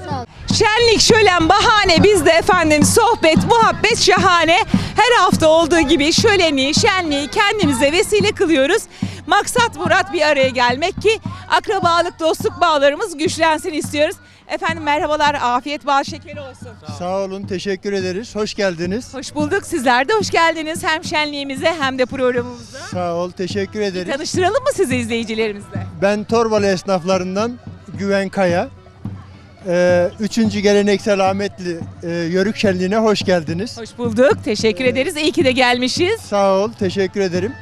[SPEAKER 1] Şenlik şölen bahane, bizde efendim sohbet, muhabbet şahane. Her hafta olduğu gibi şöleni, şenliği kendimize vesile kılıyoruz. Maksat murat bir araya gelmek ki akrabalık, dostluk bağlarımız güçlensin istiyoruz. Efendim merhabalar, afiyet bal şekeri olsun.
[SPEAKER 16] Sağ olun, teşekkür ederiz. Hoş geldiniz.
[SPEAKER 1] Hoş bulduk, sizler de hoş geldiniz hem şenliğimize hem de programımıza.
[SPEAKER 16] Sağ ol, teşekkür ederiz.
[SPEAKER 1] Tanıştıralım mı sizi izleyicilerimizle?
[SPEAKER 16] Ben Torbalı esnaflarından Güven Kaya. 3. Geleneksel Ahmetli Yörük Şenliği'ne hoş geldiniz.
[SPEAKER 1] Hoş bulduk, teşekkür ederiz. İyi ki de gelmişiz.
[SPEAKER 16] Sağ ol, teşekkür ederim.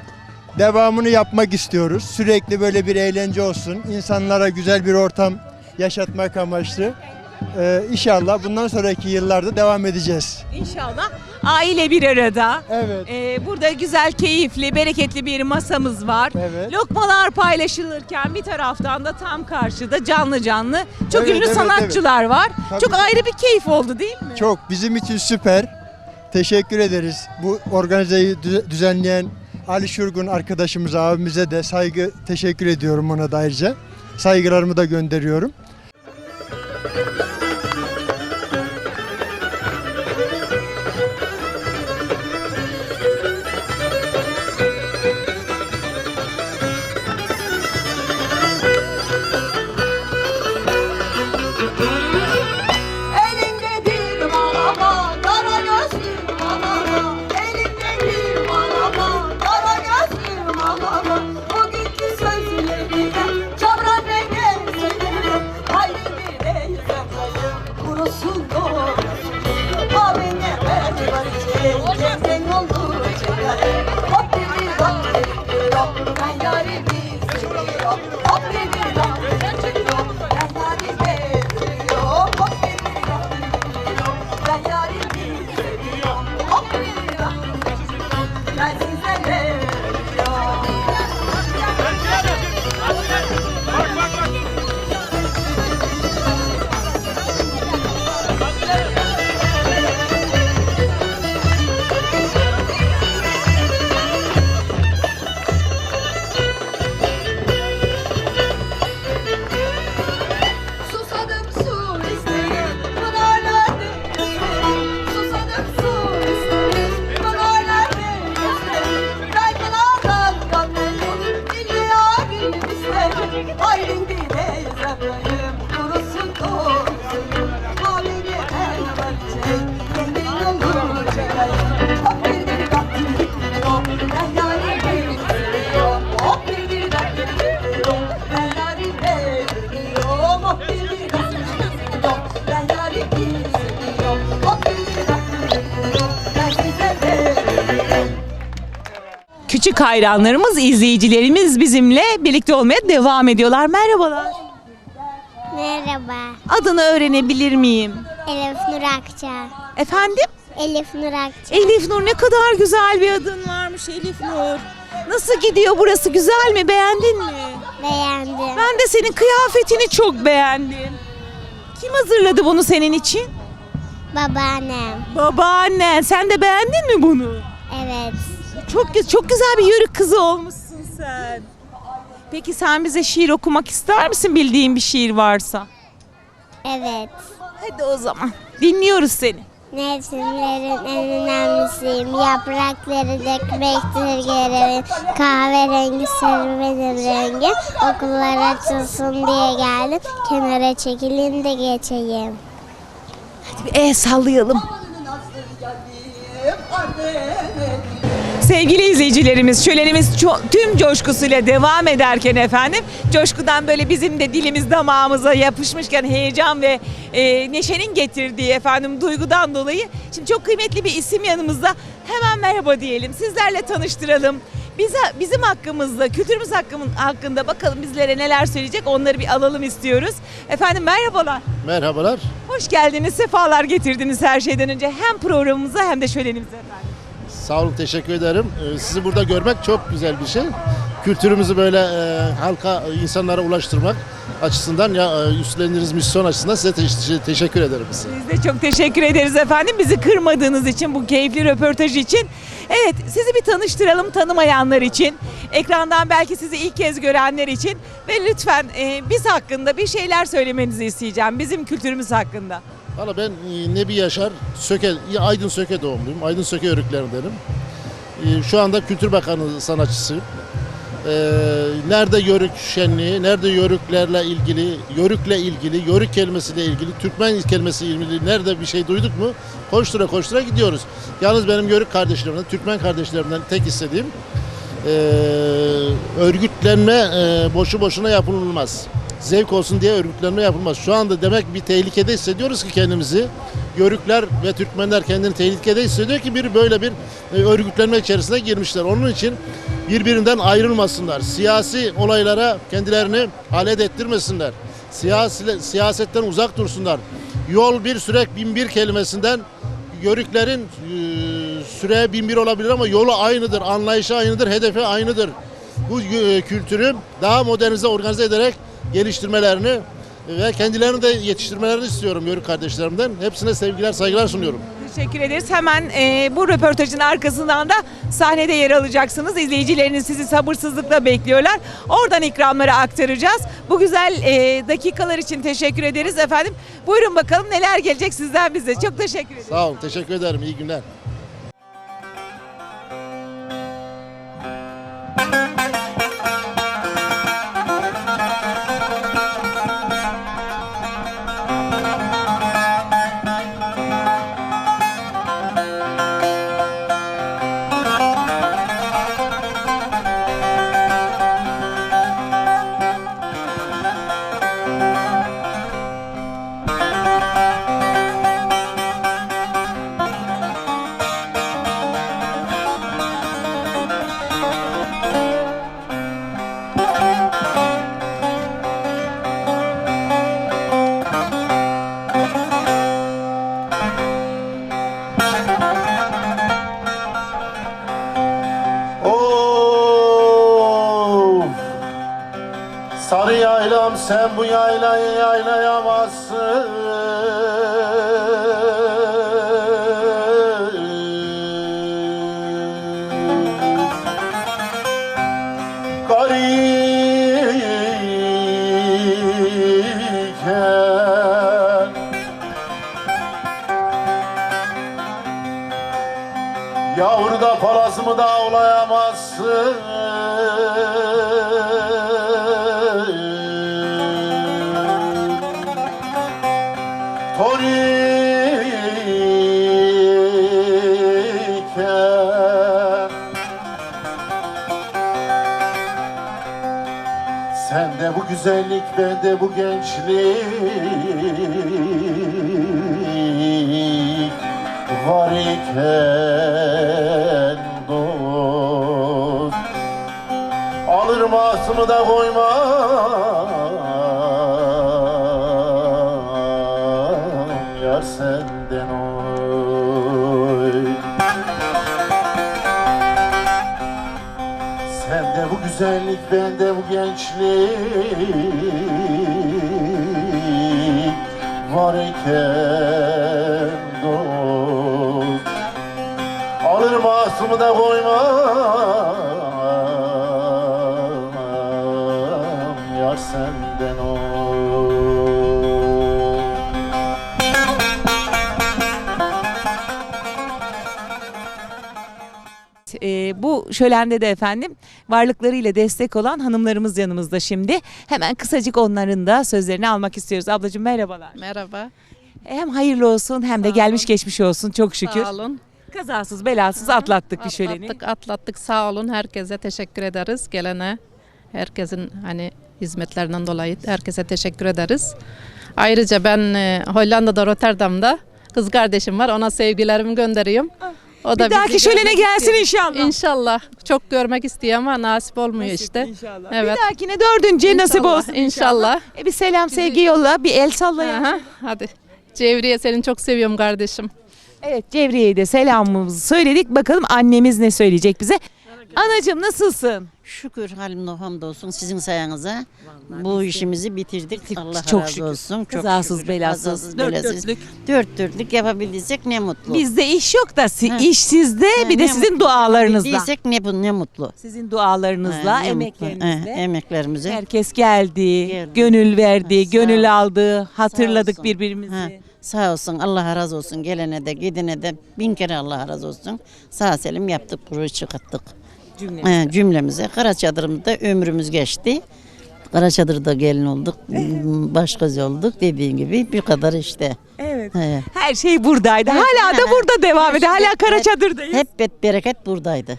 [SPEAKER 16] Devamını yapmak istiyoruz. Sürekli böyle bir eğlence olsun. İnsanlara güzel bir ortam yaşatmak amaçlı. İnşallah bundan sonraki yıllarda devam edeceğiz.
[SPEAKER 1] İnşallah. Aile bir arada.
[SPEAKER 16] Evet.
[SPEAKER 1] Burada güzel, keyifli, bereketli bir masamız var.
[SPEAKER 16] Evet.
[SPEAKER 1] Lokmalar paylaşılırken bir taraftan da tam karşıda canlı canlı çok
[SPEAKER 16] Evet,
[SPEAKER 1] ünlü
[SPEAKER 16] evet,
[SPEAKER 1] sanatçılar var.
[SPEAKER 16] Tabii.
[SPEAKER 1] Çok ayrı bir keyif oldu değil mi?
[SPEAKER 16] Çok, bizim için süper. Teşekkür ederiz. Bu organizeyi düzenleyen Ali Şurgun arkadaşımıza, abimize de teşekkür ediyorum ona da ayrıca. Saygılarımı da gönderiyorum.
[SPEAKER 17] Elindedir malama, kara gözlüm malama. Elindedir malama, kara gözlüm malama. O günkü sözlerine çavran renge söylerim. Haydi bir eylem kurusun doğrusu. Abine ver var için, sen oldu çeker. Hop bir dam veriyor, ben yarimi seviyorum. Hop bir dam veriyor, ben yarimi seviyorum. Hop bir dam veriyor, ben yarimi seviyorum. Hop bir dam veriyor, ben size veriyorum. Susadım su isterim, pınarlarda isterim. Susadım su isterim, pınarlarda isterim. Ben pınardan kanlarım, dünya gül isterim. Aylin dile zemreyim, kurusun doğrusun. Mavini el verecek, kendin olur çekeyim. Hop bir bak gidiyor, ben yarimi seviyorum. Hop bir bak gidiyor, ben yarimi seviyorum. Hop bir bak gidiyor, ben yarimi seviyorum. Hop bir bak gidiyor, ben size veriyorum.
[SPEAKER 1] Küçük hayranlarımız, izleyicilerimiz bizimle birlikte olmaya devam ediyorlar. Merhabalar.
[SPEAKER 9] Merhaba.
[SPEAKER 1] Adını öğrenebilir miyim?
[SPEAKER 9] Elif Nur Akça.
[SPEAKER 1] Efendim?
[SPEAKER 9] Elif Nur Akça.
[SPEAKER 1] Elif Nur, ne kadar güzel bir adın varmış Elif Nur. Nasıl gidiyor burası, güzel mi, beğendin mi?
[SPEAKER 9] Beğendim.
[SPEAKER 1] Ben de senin kıyafetini çok beğendim. Kim hazırladı bunu senin için?
[SPEAKER 9] Babaannem.
[SPEAKER 1] Babaannen. Sen de beğendin mi bunu?
[SPEAKER 9] Evet.
[SPEAKER 1] Çok güzel bir yörük kızı olmuşsun sen. Peki sen bize şiir okumak ister misin, bildiğin bir şiir varsa?
[SPEAKER 9] Evet.
[SPEAKER 1] Hadi o zaman. Dinliyoruz seni.
[SPEAKER 9] Mevsimlerin en önemlisiyim. Yaprakları dökmektir görevim. Kahverengi serüvenim rengi. Okullar açılsın diye geldim. Kenara çekilin de geçeyim.
[SPEAKER 1] Hadi bir el sallayalım. Sevgili izleyicilerimiz, şölenimiz tüm coşkusuyla devam ederken efendim, coşkudan böyle bizim de dilimiz damağımıza yapışmışken heyecan ve neşenin getirdiği efendim duygudan dolayı şimdi çok kıymetli bir isim yanımızda. Hemen merhaba diyelim, sizlerle tanıştıralım. Bizim hakkımızda, kültürümüz hakkında bakalım bizlere neler söyleyecek, onları bir alalım istiyoruz. Efendim merhabalar.
[SPEAKER 18] Merhabalar.
[SPEAKER 1] Hoş geldiniz, sefalar getirdiniz her şeyden önce hem programımıza hem de şölenimize efendim.
[SPEAKER 18] Sağ olun, teşekkür ederim. Sizi burada görmek çok güzel bir şey. Kültürümüzü böyle halka, insanlara ulaştırmak açısından üstlendiğiniz misyon açısından size teşekkür ederim.
[SPEAKER 1] Biz de çok teşekkür ederiz efendim. Bizi kırmadığınız için, bu keyifli röportaj için. Evet, sizi bir tanıştıralım tanımayanlar için. Ekrandan belki sizi ilk kez görenler için. Ve lütfen biz hakkında bir şeyler söylemenizi isteyeceğim. Bizim kültürümüz hakkında.
[SPEAKER 18] Valla ben Nebi Yaşar, Aydın Söke doğumluyum. Aydın Söke yörüklerindenim. Şu anda Kültür Bakanı sanatçısıyım. Nerede yörük şenliği, nerede yörüklerle ilgili, yörük kelimesiyle ilgili, Türkmen kelimesiyle ilgili nerede bir şey duyduk mu koştura koştura gidiyoruz. Yalnız benim yörük kardeşlerimden, Türkmen kardeşlerimden tek istediğim örgütlenme boşu boşuna yapılmaz. Zevk olsun diye örgütlenme yapılmaz. Şu anda demek bir tehlikede hissediyoruz ki kendimizi. Yörükler ve Türkmenler kendini tehlikede hissediyor ki böyle bir örgütlenme içerisine girmişler. Onun için birbirinden ayrılmasınlar. Siyasi olaylara kendilerini alet ettirmesinler. Siyasetten uzak dursunlar. Yol bir sürek bin bir kelimesinden yörüklerin süre bin bir olabilir ama yolu aynıdır, anlayışı aynıdır, hedefi aynıdır. Bu kültürü daha modernize, organize ederek geliştirmelerini ve kendilerini de yetiştirmelerini istiyorum yörük kardeşlerimden. Hepsine sevgiler, saygılar sunuyorum.
[SPEAKER 1] Teşekkür ederiz. Hemen bu röportajın arkasından da sahnede yer alacaksınız. İzleyicileriniz sizi sabırsızlıkla bekliyorlar. Oradan ikramları aktaracağız. Bu güzel dakikalar için teşekkür ederiz efendim. Buyurun bakalım neler gelecek sizden bize. Çok teşekkür ederim.
[SPEAKER 18] Sağ olun, teşekkür ederim. İyi günler. Sarı yaylam sen bu yaylayı yaylayamazsın. Gariyken yavru da palazımı da avlayamazsın. Sende bu güzellik, bende bu gençlik var iken dost, alırım aklımı da koymam yar senden oy. Sende bu güzellik, bende bu gençlik var iken dost, alırım aklımı da koymam yar senden oy.
[SPEAKER 1] Bu şölende de efendim varlıklarıyla destek olan hanımlarımız yanımızda şimdi. Hemen kısacık onların da sözlerini almak istiyoruz. Ablacığım merhabalar.
[SPEAKER 6] Merhaba.
[SPEAKER 1] Hem hayırlı olsun hem de gelmiş geçmiş olsun çok şükür.
[SPEAKER 6] Sağ olun.
[SPEAKER 1] Kazasız belasız atlattık bir şöleni.
[SPEAKER 6] Atlattık sağ olun. Herkese teşekkür ederiz. Gelene herkesin hani hizmetlerinden dolayı herkese teşekkür ederiz. Ayrıca ben Hollanda'da Rotterdam'da kız kardeşim var. Ona sevgilerimi gönderiyorum. O da
[SPEAKER 1] bir dahaki şölene gelsin inşallah.
[SPEAKER 6] İnşallah. Çok görmek istiyor ama nasip olmuyor
[SPEAKER 1] Nasip,
[SPEAKER 6] işte.
[SPEAKER 1] İnşallah.
[SPEAKER 6] Evet.
[SPEAKER 1] Bir dahakine dördüncüye nasip olsun
[SPEAKER 6] İnşallah.
[SPEAKER 1] Bir selam sevgi yolla, bir el salla.
[SPEAKER 6] Aha, hadi. Cevriye seni çok seviyorum kardeşim.
[SPEAKER 1] Evet, Cevriye'ye de selamımızı söyledik. Bakalım annemiz ne söyleyecek bize. Anacığım nasılsın?
[SPEAKER 19] Şükür halimle hamdolsun sizin sayenizde. Bu işimizi bitirdik. Allah
[SPEAKER 1] çok
[SPEAKER 19] razı
[SPEAKER 1] şükür.
[SPEAKER 19] olsun. Çok
[SPEAKER 1] Kazasız,
[SPEAKER 19] şükür.
[SPEAKER 1] belasız,
[SPEAKER 19] Kazasız,
[SPEAKER 1] dört
[SPEAKER 19] belasız.
[SPEAKER 1] dörtlük.
[SPEAKER 19] Dört dörtlük yapabildiysek ne mutlu.
[SPEAKER 1] Bizde iş yok da iş sizde, bir de
[SPEAKER 19] ne
[SPEAKER 1] sizin
[SPEAKER 19] mutlu.
[SPEAKER 1] dualarınızla.
[SPEAKER 19] Yapabildiysek ne mutlu.
[SPEAKER 1] Sizin dualarınızla,
[SPEAKER 19] Ne mutlu.
[SPEAKER 1] emeklerinizle.
[SPEAKER 19] Emeklerimize.
[SPEAKER 1] Herkes geldi, gönül verdi, gönül aldı, hatırladık
[SPEAKER 19] olsun.
[SPEAKER 1] birbirimizi.
[SPEAKER 19] Sağ olsun, Allah razı olsun. Gelene de gidene de bin kere Allah razı olsun. Sağ selim yaptık, kuruyu çıkarttık. Cümlemize. Karaçadır'ımızda ömrümüz geçti. Karaçadır'da gelin olduk, baş göz olduk dediğim gibi bir kadar işte.
[SPEAKER 1] Evet. Her şey buradaydı. Hala da burada devam ediyor. Hala Karaçadır'dayız.
[SPEAKER 19] Hep bereket buradaydı.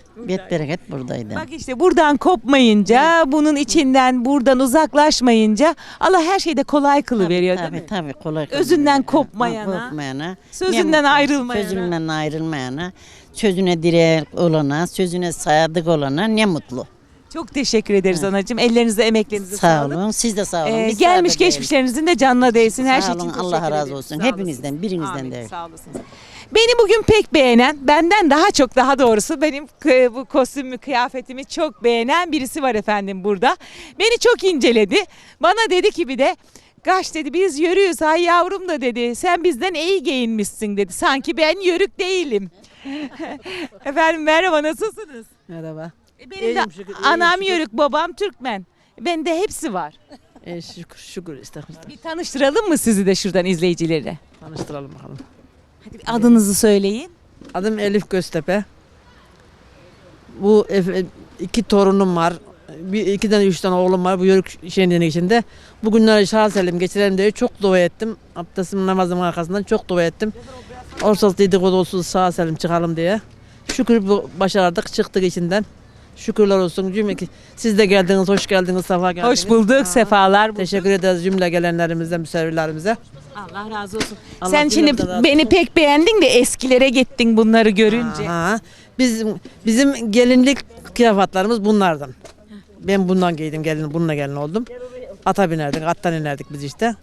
[SPEAKER 19] Bereket buradaydı.
[SPEAKER 1] Bak işte buradan kopmayınca, bunun içinden buradan uzaklaşmayınca Allah her şeyde kolay kılıveriyor değil mi?
[SPEAKER 19] Tabii kolay.
[SPEAKER 1] Özünden kopmayana, sözünden ayrılmayana.
[SPEAKER 19] Sözünden ayrılmayana, sözüne direk olana, sözüne sadık olana ne mutlu.
[SPEAKER 1] Çok teşekkür ederiz anacığım. Ellerinize, emeklerinize
[SPEAKER 19] sağlık. Sağ olun. Siz de sağ olun. Biz
[SPEAKER 1] gelmiş
[SPEAKER 19] sağ da
[SPEAKER 1] geçmişlerinizin de canına değsin. Her şey için
[SPEAKER 19] olun.
[SPEAKER 1] teşekkür
[SPEAKER 19] Allah razı
[SPEAKER 1] ederiz.
[SPEAKER 19] olsun.
[SPEAKER 1] Sağ
[SPEAKER 19] Hepinizden, birinizden
[SPEAKER 1] Amin,
[SPEAKER 19] de.
[SPEAKER 1] sağ olasınız. Beni bugün pek beğenen, benden daha doğrusu benim bu kostümümü, kıyafetimi çok beğenen birisi var efendim burada. Beni çok inceledi. Bana dedi ki bir de, Gaş dedi biz yörüyüz hay yavrum da dedi. Sen bizden iyi giyinmişsin dedi. Sanki ben yörük değilim. Efendim merhaba, nasılsınız?
[SPEAKER 20] Merhaba.
[SPEAKER 1] Benim de anam yörük, babam Türkmen. Bende hepsi var.
[SPEAKER 20] Şükür işte.
[SPEAKER 1] Bir tanıştıralım mı sizi de şuradan izleyicileri?
[SPEAKER 20] Tanıştıralım bakalım.
[SPEAKER 1] Hadi bir adınızı söyleyin.
[SPEAKER 20] Adım Elif Göztepe. Bu iki torunum var. İki tane üç tane oğlum var bu yörük şenliğinin içinde. Bugünleri sağ salim geçirelim diye çok dua ettim. Abdestim namazımın arkasından çok dua ettim. Ortalık dedikodusuz sağ salim çıkalım diye. Şükür başardık, çıktık içinden. Şükürler olsun cümle. Siz de geldiniz, hoş geldiniz, sefa geldiniz.
[SPEAKER 1] Hoş bulduk, sefalar bulduk.
[SPEAKER 20] Teşekkür ederiz cümle gelenlerimize, misafirlerimize.
[SPEAKER 1] Allah razı olsun.
[SPEAKER 20] Allah
[SPEAKER 1] Sen şimdi beni pek beğendin de eskilere gittin bunları görünce.
[SPEAKER 20] Bizim gelinlik kıyafetlerimiz bunlardan. Ben bundan giydim, bununla gelin oldum. Ata binerdik, attan inerdik biz işte.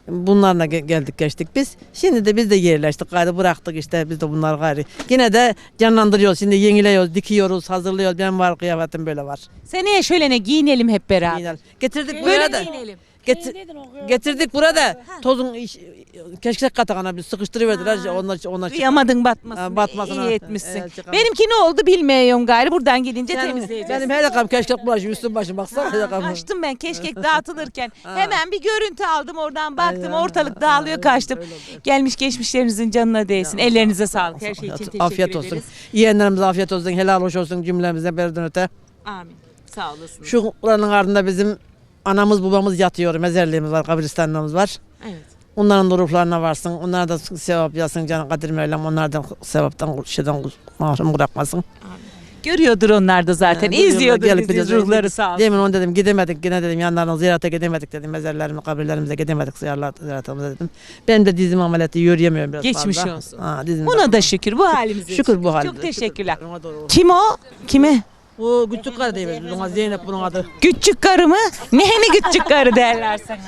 [SPEAKER 20] Bunlarla geldik geçtik biz. Şimdi de biz de yerleştik, gayrı bıraktık işte biz de bunlar gayrı. Yine de canlandırıyoruz, şimdi yeniliyoruz, dikiyoruz, hazırlıyoruz. Benim var kıyafetim böyle var.
[SPEAKER 1] Seneye şöyle ne giyinelim hep beraber.
[SPEAKER 20] Giyinelim. Getirdik
[SPEAKER 1] Böyle
[SPEAKER 20] buraya da.
[SPEAKER 1] giyinelim.
[SPEAKER 20] Getirdik burada. Tozun keşke katakana bir sıkıştırıverdiler. Onlar
[SPEAKER 1] Kıyamadın batmasın.
[SPEAKER 20] Batmasına.
[SPEAKER 1] İyi etmişsin. Benimki ne oldu bilmiyorum gayrı. Buradan gidince temizleyeceğiz.
[SPEAKER 20] Benim her dakikam keşke bulaşım üstüm başım baksana.
[SPEAKER 1] Açtım ben keşkek dağıtılırken. Hemen bir görüntü aldım oradan baktım. Ortalık dağılıyor kaçtım. Gelmiş geçmişlerinizin canına değsin. Ellerinize sağlık. Her şey için teşekkür
[SPEAKER 20] afiyet
[SPEAKER 1] ederiz.
[SPEAKER 20] olsun. Yiyenlerimize afiyet olsun. Helal hoş olsun cümlemize berden öte.
[SPEAKER 1] Amin. Sağ olasınız.
[SPEAKER 20] Şu Kur'an'ın ardında bizim anamız babamız yatıyor. Mezarlığımız var, kabristanlığımız var.
[SPEAKER 1] Evet.
[SPEAKER 20] Onların da ruhlarına varsın. Onlara da sevap yazsın canı Kadir Mevlam. Onlardan sevaptan mahrum bırakmasın.
[SPEAKER 1] Görüyordur onlar da zaten. İzliyordur bizi, ruhları sağ olsun.
[SPEAKER 20] Demin onu dedim gidemedik. Yine dedim yanlarına ziyarete gidemedik dedim. Mezarlarımı, kabirlerimize gidemedik ziyaretimize dedim. Benim de dizim ameliyatı yürüyemiyorum biraz
[SPEAKER 1] Geçmiş
[SPEAKER 20] fazla.
[SPEAKER 1] olsun.
[SPEAKER 20] Dizim
[SPEAKER 1] Buna da şükür bu halimize.
[SPEAKER 20] Şükür bu halimize.
[SPEAKER 1] Çok teşekkürler. Kim o? Kime?
[SPEAKER 20] O küçük karı diyoruz. Zeynep bunun adı.
[SPEAKER 1] Küçük karı mı? Neheni küçük karı derler sana.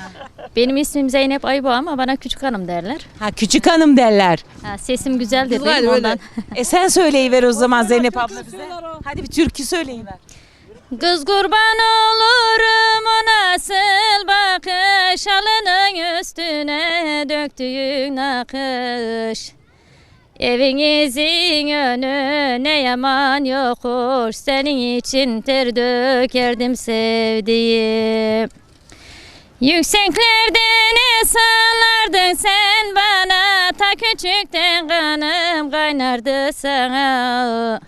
[SPEAKER 21] Benim ismim Zeynep Aybo ama bana küçük hanım derler.
[SPEAKER 1] Ha küçük hanım derler.
[SPEAKER 21] Ha, sesim güzel de
[SPEAKER 20] Güzel,
[SPEAKER 21] benim ondan.
[SPEAKER 1] Sen söyleyiver o zaman Zeynep abla bize. Hadi bir türkü söyleyiver.
[SPEAKER 21] Kız kurban olurum o nasıl bakış, alının üstüne döktüğün nakış. Evinizin önü ne yaman yokuş, senin için ter dökerdim sevdiğim. Yükseklerden esalardın sen bana, ta küçükten kanım kaynardı sana.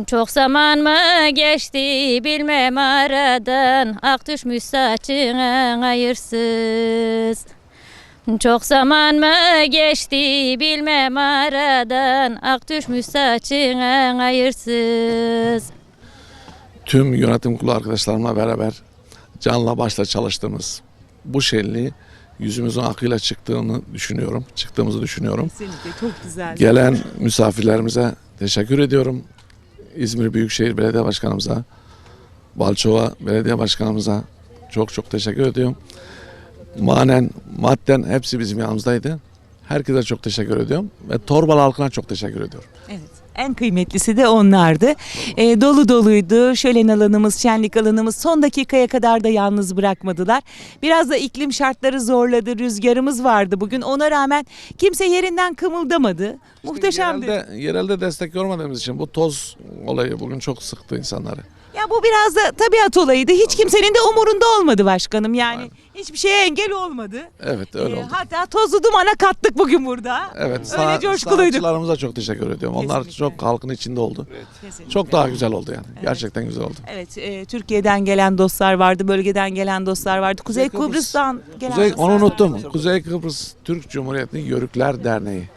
[SPEAKER 21] Çok zaman mı geçti bilmem aradan, ak düşmüş saçına hayırsız. Çok zaman mı geçti bilmem aradan, ak düşmüş saçına hayırsız.
[SPEAKER 5] Tüm yönetim kurulu arkadaşlarımla beraber canla başla çalıştığımız bu şenliği yüzümüzün akıyla çıktığımızı düşünüyorum.
[SPEAKER 1] Kesinlikle çok güzel.
[SPEAKER 5] Gelen misafirlerimize teşekkür ediyorum. İzmir Büyükşehir Belediye Başkanımıza, Balçova Belediye Başkanımıza çok teşekkür ediyorum. Manen, madden hepsi bizim yanımızdaydı. Herkese çok teşekkür ediyorum ve Torbalı halkına çok teşekkür ediyorum.
[SPEAKER 1] Evet. En kıymetlisi de onlardı. Dolu doluydu. Şölen alanımız, şenlik alanımız son dakikaya kadar da yalnız bırakmadılar. Biraz da iklim şartları zorladı. Rüzgarımız vardı bugün. Ona rağmen kimse yerinden kımıldamadı. Muhteşemdi.
[SPEAKER 5] Yerelde destek görmediğimiz için bu toz olayı bugün çok sıktı insanları.
[SPEAKER 1] Ya bu biraz da tabiat olayıydı. Hiç kimsenin de umurunda olmadı başkanım. Yani hiçbir şeye engel olmadı.
[SPEAKER 3] Evet öyle oldu.
[SPEAKER 1] Hatta tozlu dumana kattık bugün burada.
[SPEAKER 3] Evet,
[SPEAKER 1] Öyle coşkuluyduk.
[SPEAKER 3] sanatçılarımıza çok teşekkür ediyorum. Onlar çok halkın içinde oldu. Çok daha güzel oldu yani. Gerçekten güzel oldu.
[SPEAKER 1] Evet, Türkiye'den gelen dostlar vardı, bölgeden gelen dostlar vardı. Kuzey Kıbrıs'tan gelen dostlar
[SPEAKER 3] Onu unuttum.
[SPEAKER 1] vardı.
[SPEAKER 3] Kuzey Kıbrıs Türk Cumhuriyeti Yörükler Derneği.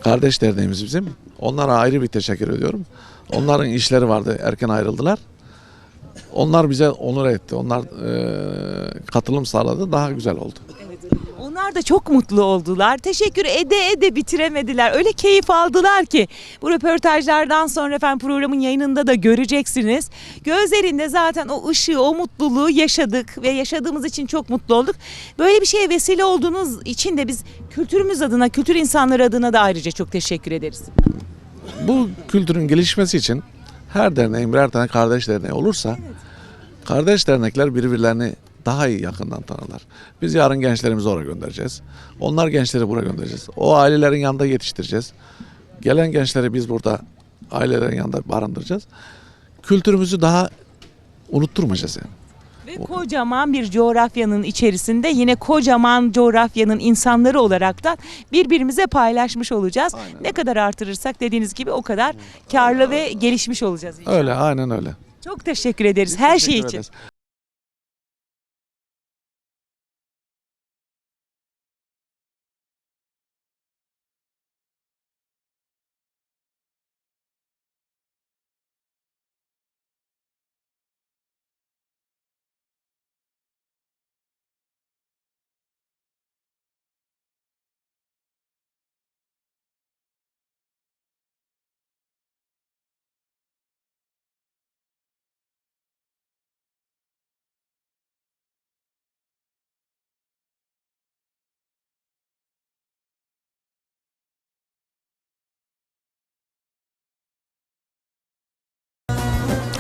[SPEAKER 3] Kardeş derneğimiz bizim. Onlara ayrı bir teşekkür ediyorum. Onların işleri vardı, erken ayrıldılar. Onlar bize onur etti. Onlar katılım sağladı. Daha güzel oldu.
[SPEAKER 1] Onlar da çok mutlu oldular. Teşekkür ede bitiremediler. Öyle keyif aldılar ki. Bu röportajlardan sonra efendim programın yayınında da göreceksiniz. Gözlerinde zaten o ışığı, o mutluluğu yaşadık ve yaşadığımız için çok mutlu olduk. Böyle bir şeye vesile olduğunuz için de biz kültürümüz adına, kültür insanları adına da ayrıca çok teşekkür ederiz.
[SPEAKER 3] Bu kültürün gelişmesi için her derneğin birer tane kardeş derneği olursa kardeş dernekler birbirlerini daha iyi yakından tanırlar. Biz yarın gençlerimizi oraya göndereceğiz. Onlar gençleri buraya göndereceğiz. O ailelerin yanında yetiştireceğiz. Gelen gençleri biz burada ailelerin yanında barındıracağız. Kültürümüzü daha unutturmayacağız yani.
[SPEAKER 1] Ve kocaman bir coğrafyanın içerisinde yine kocaman coğrafyanın insanları olarak da birbirimize paylaşmış olacağız. Ne kadar artırırsak dediğiniz gibi o kadar karlı ve gelişmiş olacağız inşallah.
[SPEAKER 3] Öyle, aynen öyle.
[SPEAKER 1] Çok teşekkür ederiz her şey
[SPEAKER 3] Teşekkür
[SPEAKER 1] için.
[SPEAKER 3] ederiz.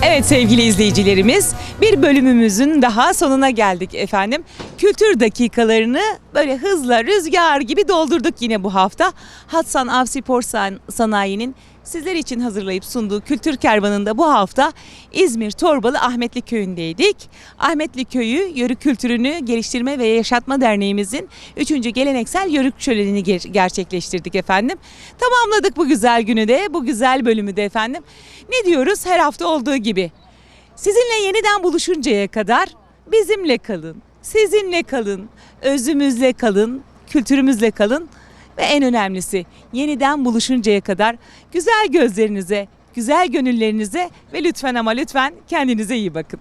[SPEAKER 1] Evet sevgili izleyicilerimiz, bir bölümümüzün daha sonuna geldik efendim. Kültür dakikalarını böyle hızla rüzgar gibi doldurduk yine bu hafta. Hatsan Avspor Sanayi'nin sizler için hazırlayıp sunduğu Kültür Kervanı'nda bu hafta İzmir Torbalı Ahmetli Köyü'ndeydik. Ahmetli Köyü Yörük Kültürünü Geliştirme ve Yaşatma Derneğimizin 3. Geleneksel Yörük Şöleni'ni gerçekleştirdik efendim. Tamamladık bu güzel günü de, bu güzel bölümü de efendim. Ne diyoruz her hafta olduğu gibi? Sizinle yeniden buluşuncaya kadar bizimle kalın, sizinle kalın, özümüzle kalın, kültürümüzle kalın. Ve en önemlisi yeniden buluşuncaya kadar güzel gözlerinize, güzel gönüllerinize ve lütfen ama lütfen kendinize iyi bakın.